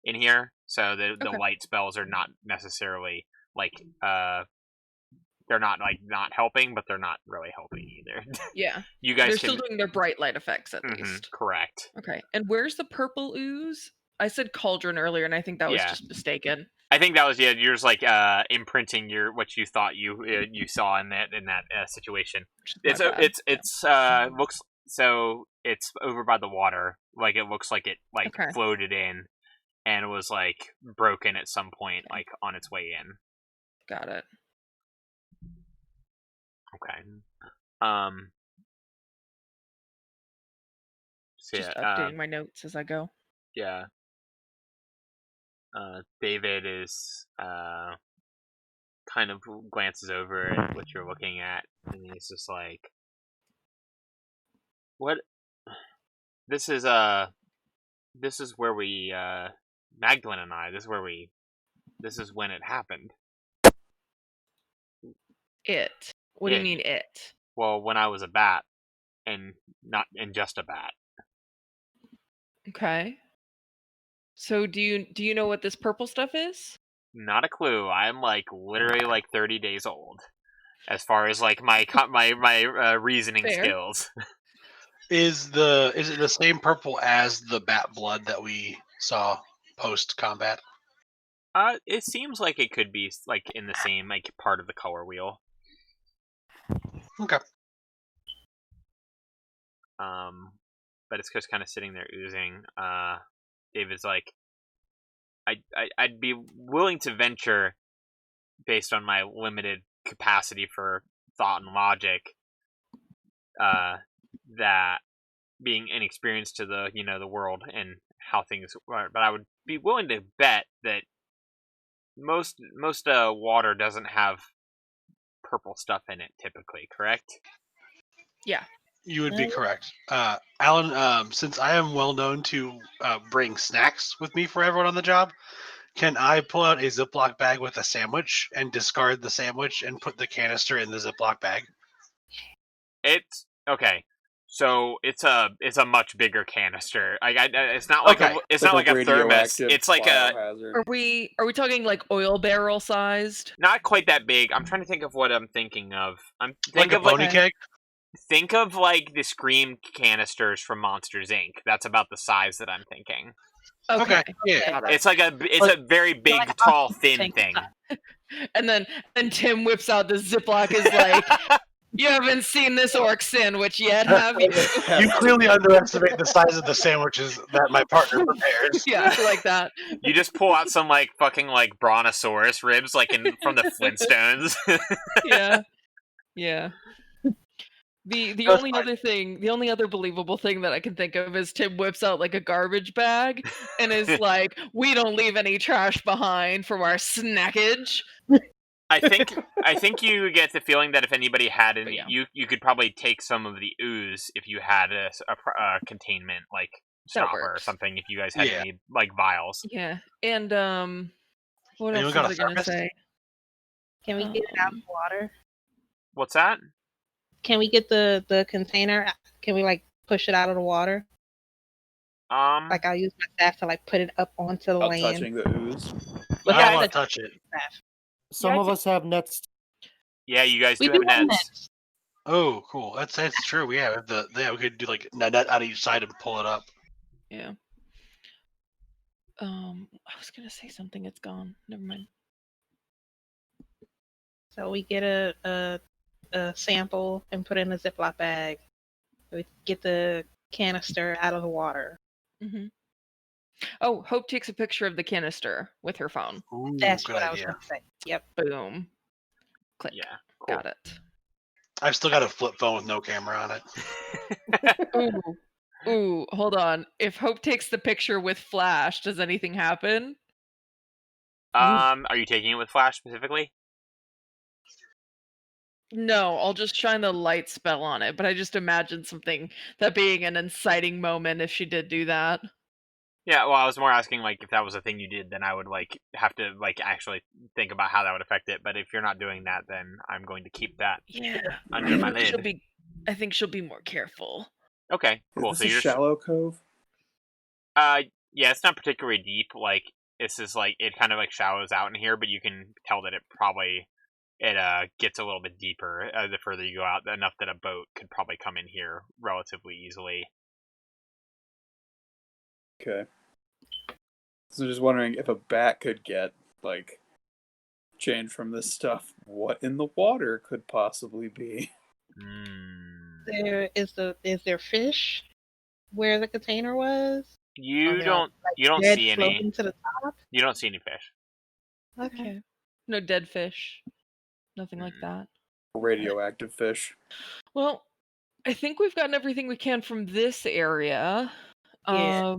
in here. So the light spells are not necessarily like they're not like not helping, but they're not really helping either. Yeah. You guys they're still doing their bright light effects at least. Correct. Okay. And where's the purple ooze? I said cauldron earlier, and I think that was just mistaken. I think that was you're just like imprinting what you thought you saw in that situation. It's looks so it's over by the water. Like it looks like it floated in and was like broken at some point like on its way in. Got it. Okay. So just updating my notes as I go. Yeah. David is kind of glances over at what you're looking at, and he's just like, "What? This is where we Magdalene and I. This is when it happened. It. What do you mean it? Well, when I was a bat, and just a bat. Okay. So do you know what this purple stuff is? Not a clue. I'm like literally like 30 days old, as far as like my reasoning Fair. skills. Is it the same purple as the bat blood that we saw post combat? It seems like it could be like in the same like part of the color wheel. Okay. But it's just kind of sitting there oozing. David's like, I'd be willing to venture, based on my limited capacity for thought and logic, that being inexperienced to the world and how things are, but I would be willing to bet that most water doesn't have purple stuff in it typically, correct? Yeah. You would be correct. Alan, since I am well known to bring snacks with me for everyone on the job, can I pull out a Ziploc bag with a sandwich and discard the sandwich and put the canister in the Ziploc bag? It's okay. So it's a much bigger canister. It's not like it's not like a thermos. It's like Are we talking like oil barrel sized? Not quite that big. I'm trying to think of what I'm thinking of. Like a pony keg. Think of like the Scream canisters from Monsters Inc. That's about the size that I'm thinking. Okay. Yeah. It's like a very big, like tall, thin thing. And then Tim whips out the Ziploc is like, you haven't seen this orc sandwich yet, have you? You clearly underestimate the size of the sandwiches that my partner prepares. Yeah, like that. You just pull out some like fucking like brontosaurus ribs like from the Flintstones. Yeah. The only other believable thing that I can think of is Tim whips out like a garbage bag and is like, we don't leave any trash behind from our snackage. I think you get the feeling that if anybody had any, you could probably take some of the ooze if you had a containment like stopper or something. If you guys had any like vials. Yeah, and what else was I gonna say? Can we get it out of the water? What's that? Can we get the container? Can we like push it out of the water? Like I'll use my staff to like put it up onto the land. Touching the ooze. I don't want to touch it. Some of us have nets. Yeah, you guys do have nets. Oh, cool. That's true. We have we could do like a net on each side and pull it up. Yeah. I was gonna say something. It's gone. Never mind. So we get a sample and put it in a Ziploc bag. We get the canister out of the water. Mm-hmm. Oh, Hope takes a picture of the canister with her phone. Ooh, that's what I was going to say. Yep. Boom. Click. Yeah. Cool. Got it. I've still got a flip phone with no camera on it. Ooh, hold on. If Hope takes the picture with flash, does anything happen? Are you taking it with flash specifically? No, I'll just shine the light spell on it, but I just imagine that being an inciting moment if she did do that. Yeah, well, I was more asking, like, if that was a thing you did, then I would, like, have to, like, actually think about how that would affect it. But if you're not doing that, then I'm going to keep that under my lid. I think she'll be more careful. Okay, cool. Is this a shallow cove? Yeah, it's not particularly deep. Like, this is, like, it kind of, like, shallows out in here, but you can tell that it gets a little bit deeper the further you go out, enough that a boat could probably come in here relatively easily. Okay. So just wondering if a bat could get, like, change from this stuff, what in the water could possibly be? Is there fish where the container was? You don't see any. To the top? You don't see any fish. Okay. No dead fish. Nothing like that. Radioactive fish. Well, I think we've gotten everything we can from this area. Yeah.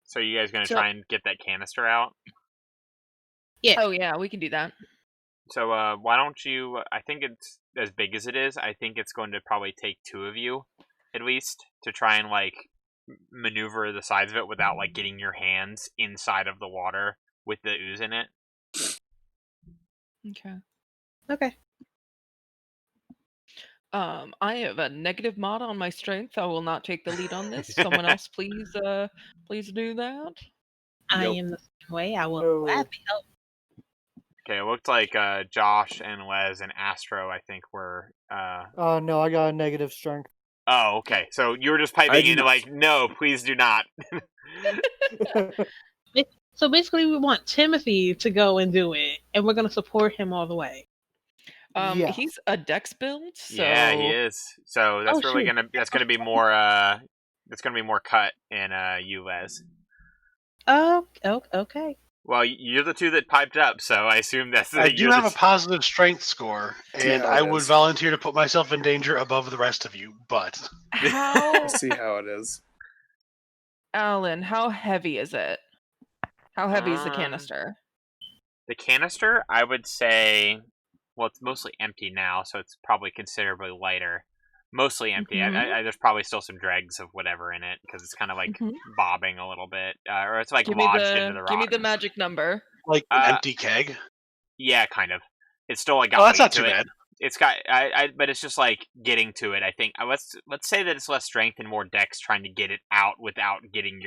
So you guys gonna try and get that canister out? Yeah. Oh yeah, we can do that. So why don't you? I think it's as big as it is. I think it's going to probably take two of you, at least, to try and like maneuver the sides of it without like getting your hands inside of the water with the ooze in it. Okay. Okay. I have a negative mod on my strength. I will not take the lead on this. Someone else, please do that. I am the same way. I will gladly help. Okay, it looked like Josh and Les and Astro, I think, were. No, I got a negative strength. Oh, okay. So you were just piping in like, no, please do not. So basically, we want Timothy to go and do it, and we're going to support him all the way. Yeah. He's a Dex build, so yeah, he is. So that's gonna be more cut in you, Les. Oh, okay. Well, you're the two that piped up, so I assume that's. I do have a positive strength score, and I would volunteer to put myself in danger above the rest of you. But We'll see how it is. Alan, how heavy is it? How heavy is the canister? The canister, I would say, well, it's mostly empty now, so it's probably considerably lighter. Mostly empty. Mm-hmm. There's probably still some dregs of whatever in it because it's kind of like bobbing a little bit, or it's like lodged into the rock. Give me the magic number. Like an empty keg. Yeah, kind of. It's still like got. Oh, that's not too bad. It's got, but it's just like getting to it. I think let's say that it's less strength and more dex trying to get it out without getting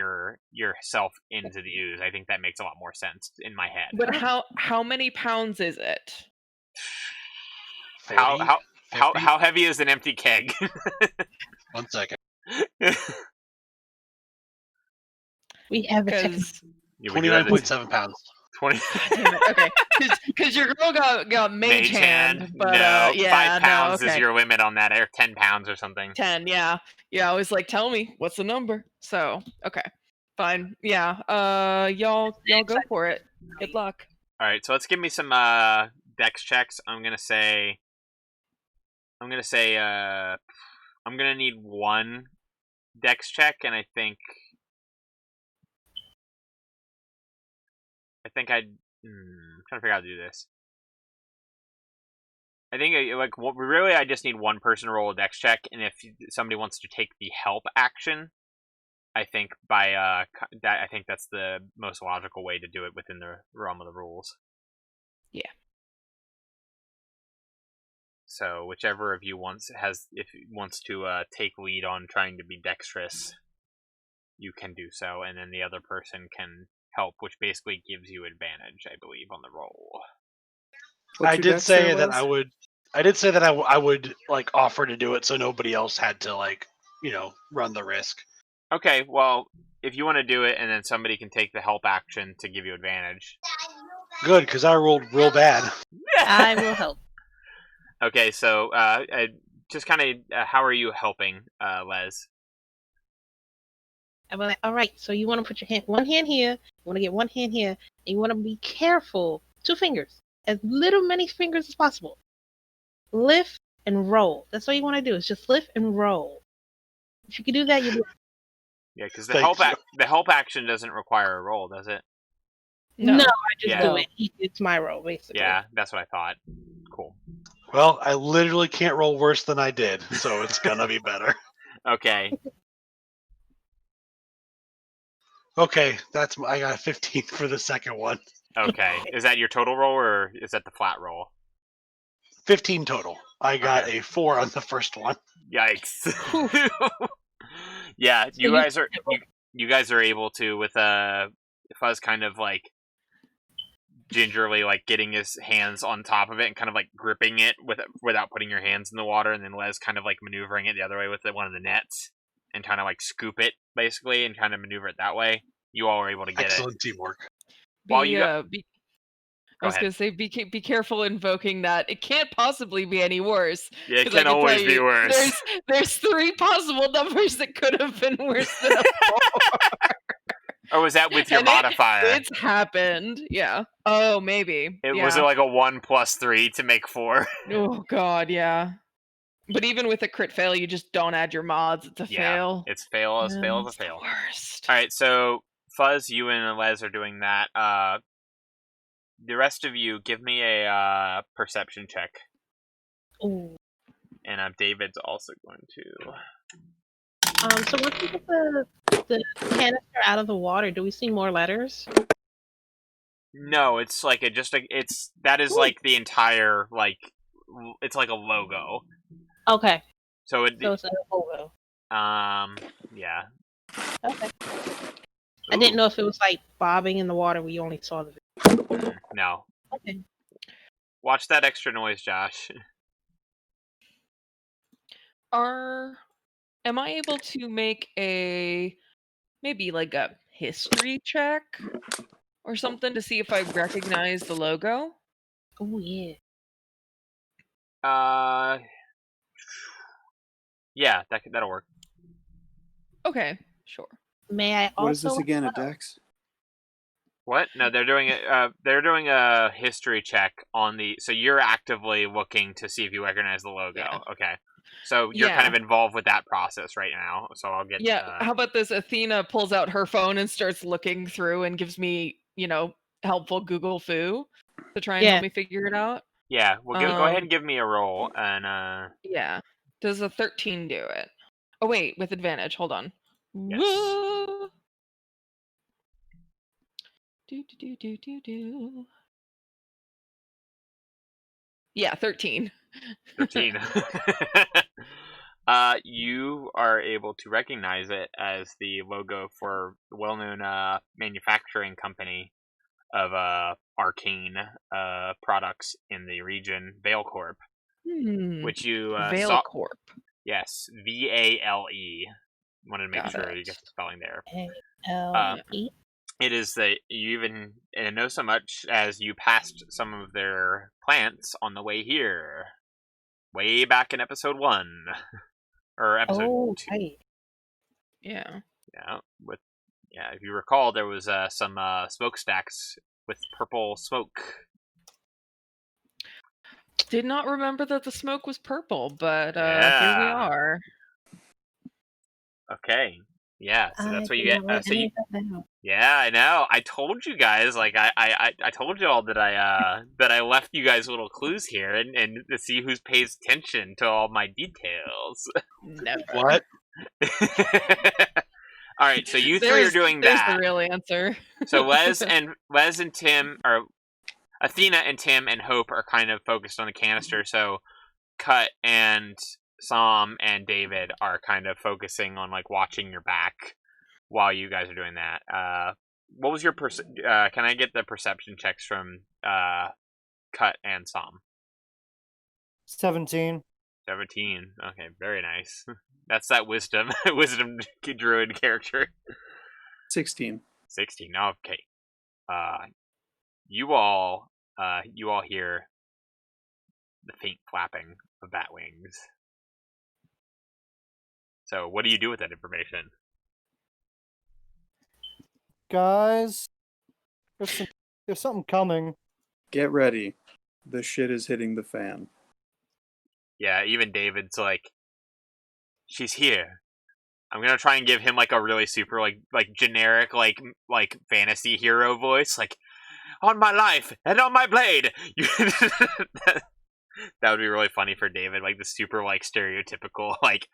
yourself into the ooze. I think that makes a lot more sense in my head. But how many pounds is it? 40, how heavy is an empty keg? 1 second. We have 29.7 pounds. 20. Damn it. Okay, because your girl got mage hand, but no, yeah, 5 pounds okay. is your limit on that, or 10 pounds or something. 10, yeah. I was like, tell me what's the number. So okay, fine, yeah. Y'all go for it. Good luck. All right, so let's give me some dex checks. I'm gonna need 1 dex check, and I think I'm trying to figure out how to do this. I think I just need 1 person to roll a dex check, and if somebody wants to take the help action, I think I think that's the most logical way to do it within the realm of the rules. Yeah. So whichever of you wants to take lead on trying to be dexterous, you can do so, and then the other person can help, which basically gives you advantage, I believe, on the roll. I did say that I would like offer to do it, so nobody else had to run the risk. Okay, well, if you want to do it, and then somebody can take the help action to give you advantage. Good, because I rolled real bad. I will help. Okay, so just kind of how are you helping, Les? I'm like, all right, so you want to put your one hand here, you want to get 1 hand here, and you want to be careful. 2 fingers, as many fingers as possible. Lift and roll. That's all you want to do. Is just lift and roll. If you can do that, you'll be. Yeah, because the help action doesn't require a roll, does it? No, I just do it. It's my roll, basically. Yeah, that's what I thought. Cool. Well, I literally can't roll worse than I did, so it's gonna be better. Okay. Okay, I got a 15 for the second one. Okay, is that your total roll, or is that the flat roll? 15 total. I got a 4 on the first one. Yikes. Yeah, so you guys are able to, with Fuzz kind of like gingerly like getting his hands on top of it and kind of like gripping it without putting your hands in the water, and then Les kind of like maneuvering it the other way with one of the nets and trying to like scoop it basically and kind of maneuver it that way. You all were able to get Excellent teamwork. I was going to say, be careful invoking that. It can't possibly be any worse. Yeah, it can always be worse. There's 3 possible numbers that could have been worse than a 4. Or was that with your modifier? It's happened. Yeah. Oh, maybe. Was it like a 1 + 3 to make 4? Oh, God, yeah. But even with a crit fail, you just don't add your mods. It's a fail. It's fail as fail as a fail. The worst. All right, so Fuzz, you and Les are doing that. The rest of you, give me a perception check. Ooh. And David's also going to. So once we get the canister out of the water, do we see more letters? No, it's like that is like the entire, like, it's like a logo. Okay. So it's a logo. Yeah. Okay. Ooh. I didn't know if it was like bobbing in the water. We only saw the video. No. Okay. Watch that extra noise, Josh. Am I able to make maybe like a history check or something to see if I recognize the logo? Oh yeah. Yeah, that'll work. Okay, sure. May I also? What is this again? A dex? What? No, they're doing it. They're doing a history check on the. So you're actively looking to see if you recognize the logo. Yeah. Okay. So you're kind of involved with that process right now. So I'll get. Yeah. How about this? Athena pulls out her phone and starts looking through and gives me, helpful Google foo to try and help me figure it out. Yeah. Well, go ahead and give me a roll and. Yeah. Does a 13 do it? Oh wait, with advantage. Hold on. Yes. Whoa. Do. Yeah, 13. 13. You are able to recognize it as the logo for the well-known manufacturing company of arcane products in the region, Vale Corp, which you Vale saw. Corp. Yes, VALE. Wanted to make Got sure it. you get the spelling there. VALE. It is you even know so much as you passed some of their plants on the way here, way back in episode 1 or episode 2. Right. Yeah. Yeah. If you recall, there was some smokestacks with purple smoke. Did not remember that the smoke was purple, but here we are. Okay. Yeah, so that's what you get. Yeah, I know. I told you guys, like I told you all that I left you guys little clues here, and to see who pays attention to all my details. Never. What? All right, so you three are doing that. There's the real answer. So Les and Tim, or Athena and Tim and Hope are kind of focused on the canister. So Cut and Sam and David are kind of focusing on like watching your back while you guys are doing that. What was your can I get the perception checks from Cut and Sam? 17. 17. Okay, very nice. That's that wisdom druid character. 16. 16. Okay. You all hear the faint flapping of bat wings. So, what do you do with that information? Guys, there's something coming. Get ready. The shit is hitting the fan. Yeah, even David's like, she's here. I'm gonna try and give him like a really super like generic like fantasy hero voice, like on my life and on my blade. That would be really funny for David, like the super like stereotypical like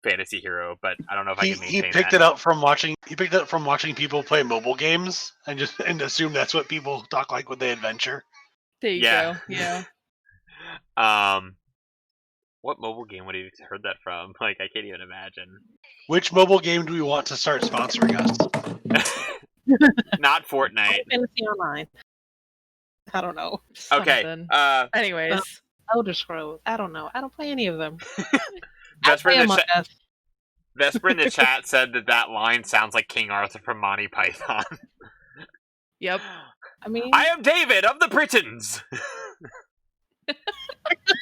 fantasy hero. But I don't know if I can maintain he picked it up from watching. He picked it up from watching people play mobile games and assumed that's what people talk like when they adventure. There you go. Yeah. What mobile game would you have heard that from? Like, I can't even imagine. Which mobile game do we want to start sponsoring us? Not Fortnite. Fantasy Online. I don't know. Okay. Anyways. Elder Scrolls. I don't know. I don't play any of them. Vesper in the chat said that line sounds like King Arthur from Monty Python. Yep. I mean, I am David of the Britons.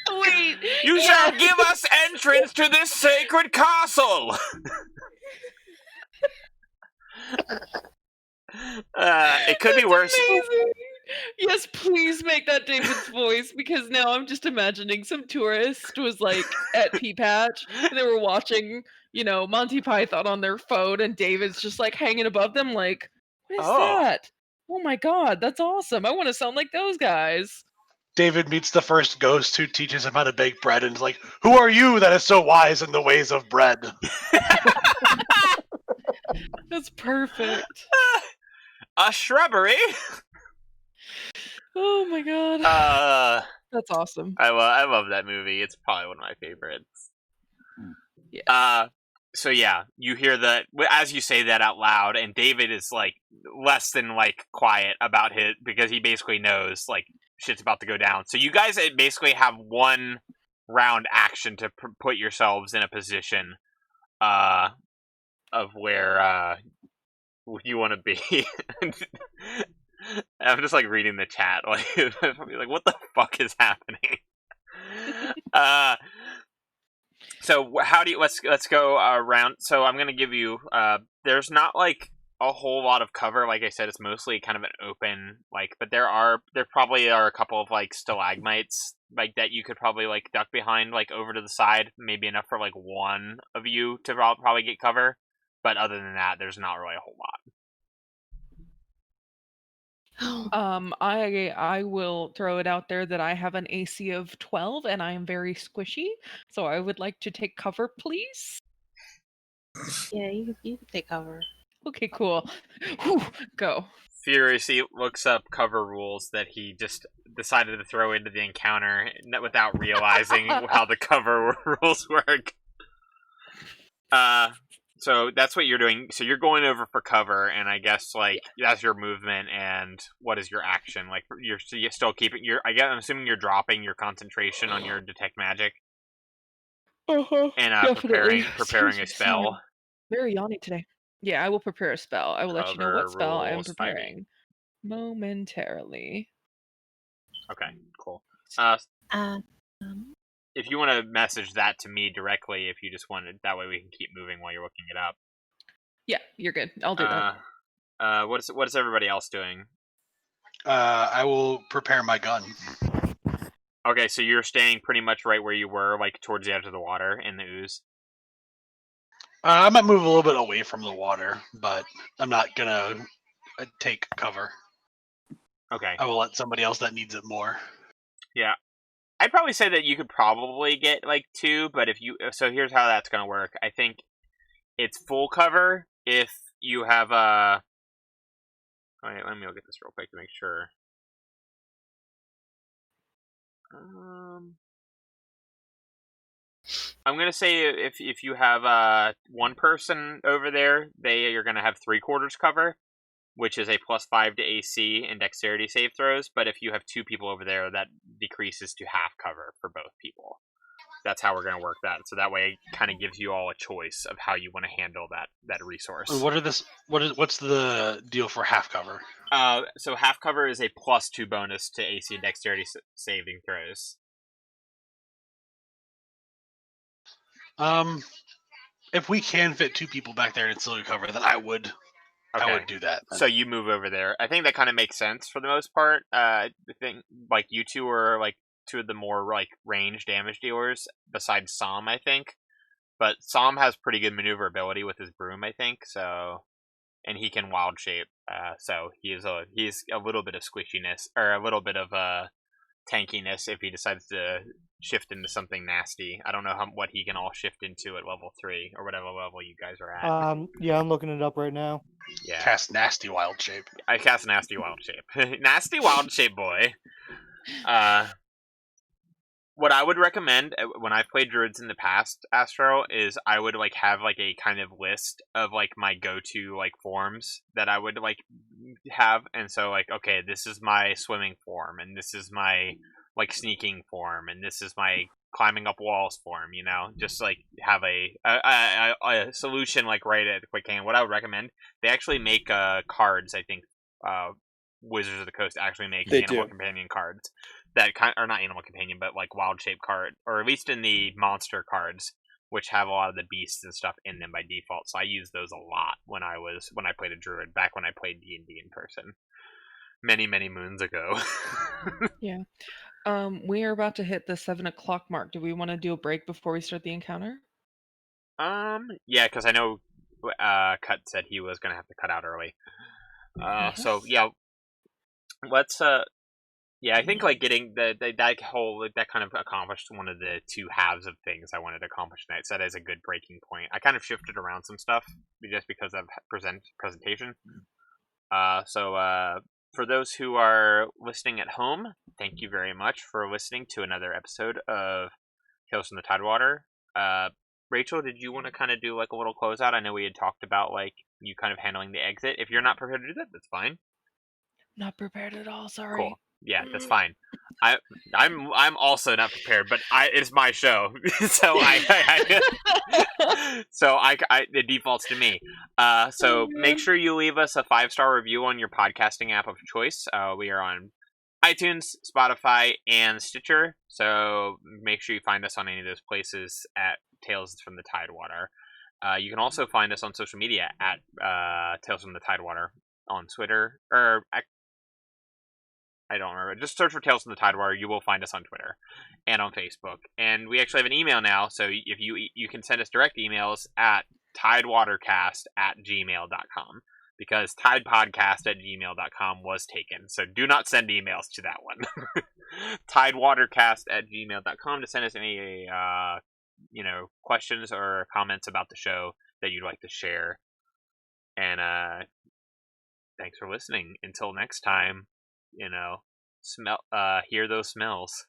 Wait. You shall give us entrance to this sacred castle. It could be worse. Amazing. Yes, please make that David's voice, because now I'm just imagining some tourist was like at Pea Patch and they were watching, Monty Python on their phone, and David's just like hanging above them like, what is that? Oh my god, that's awesome. I want to sound like those guys. David meets the first ghost who teaches him how to bake bread and is like, who are you that is so wise in the ways of bread? That's perfect. A shrubbery? Oh my god. That's awesome. I love that movie. It's probably one of my favorites. Yes. So yeah, you hear that as you say that out loud, and David is like less than like quiet about it because he basically knows like shit's about to go down. So you guys basically have one round action to put yourselves in a position of where you want to be. I'm just like reading the chat, like what the fuck is happening? So how do you let's go around. So I'm gonna give you there's not like a whole lot of cover. Like I said, it's mostly kind of an open but there probably are a couple of like stalagmites like that you could probably like duck behind like over to the side, maybe enough for like one of you to probably get cover. But other than that, there's not really a whole lot. I will throw it out there that I have an AC of 12 and I am very squishy, so I would like to take cover, please. Yeah, you can take cover. Okay, cool. Whew, go. Furiously looks up cover rules that he just decided to throw into the encounter without realizing how the cover rules work. So that's what you're doing. So you're going over for cover, and I guess that's your movement. And what is your action? Like you're still keeping I'm assuming you're dropping your concentration on your detect magic. And preparing a spell. Very yawny today. Yeah, I will prepare a spell. I will let you know what spell I am rules, preparing momentarily. Okay, cool. If you want to message that to me directly, if you just wanted, that way we can keep moving while you're looking it up. Yeah, you're good. I'll do that. What is everybody else doing? I will prepare my gun. Okay, so you're staying pretty much right where you were, like towards the edge of the water in the ooze. I might move a little bit away from the water, but I'm not gonna take cover. Okay. I will let somebody else that needs it more. Yeah. I'd probably say that you could probably get like 2, but so here's how that's gonna work. I think it's full cover if you have Wait, let me look at this real quick to make sure. I'm gonna say if you have one person over there, you're gonna have 3/4 cover, which is a +5 to AC and dexterity save throws. But if you have 2 people over there, that decreases to half cover for both people. That's how we're going to work that. So that way, it kind of gives you all a choice of how you want to handle that resource. What's the deal for half cover? So half cover is a +2 bonus to AC and dexterity saving throws. If we can fit 2 people back there and still cover, then I would. Okay. I would do that. So you move over there. I think that kind of makes sense for the most part. I think like you two are like 2 of the more like range damage dealers besides Sam, I think. But Sam has pretty good maneuverability with his broom, I think. So, and he can wild shape. So he's a little bit of squishiness or a little bit of tankiness if he decides to shift into something nasty. I don't know what he can all shift into at level 3 or whatever level you guys are at. Yeah, I'm looking it up right now. Yeah. Cast nasty wild shape. I cast nasty wild shape. Nasty wild shape boy. What I would recommend when I've played druids in the past, Astro, is I would like have like a kind of list of like my go-to like forms that I would like have, and so like okay, this is my swimming form, and this is my like sneaking form, and this is my climbing up walls form. You know, just like have a solution like right at the quick hand. What I would recommend, they actually make cards. I think Wizards of the Coast actually make animal companion cards. That or not animal companion, but like wild shape card, or at least in the monster cards, which have a lot of the beasts and stuff in them by default. So I used those a lot when I played a druid back when I played D&D in person, many moons ago. Yeah. We are about to hit the 7:00 mark. Do we want to do a break before we start the encounter? Yeah, because I know Cut said he was gonna have to cut out early. Yes. So yeah, let's yeah, I think like getting that kind of accomplished one of the 2 halves of things I wanted to accomplish tonight. So that is a good breaking point. I kind of shifted around some stuff just because of presentation. So for those who are listening at home, thank you very much for listening to another episode of Tales from the Tidewater. Rachel, did you want to kind of do like a little closeout? I know we had talked about like you kind of handling the exit. If you're not prepared to do that, that's fine. Not prepared at all. Sorry. Cool. Yeah, that's fine. I'm also not prepared, but it's my show, so it defaults to me. So make sure you leave us a 5-star review on your podcasting app of choice. We are on iTunes, Spotify, and Stitcher. So make sure you find us on any of those places at Tales from the Tidewater. You can also find us on social media at Tales from the Tidewater on Twitter, or I don't remember. Just search for Tales from the Tidewater. You will find us on Twitter and on Facebook. And we actually have an email now, so if you can send us direct emails at tidewatercast@gmail.com, because tidepodcast@gmail.com was taken. So do not send emails to that one. tidewatercast@gmail.com to send us any questions or comments about the show that you'd like to share. And thanks for listening. Until next time. Hear those smells.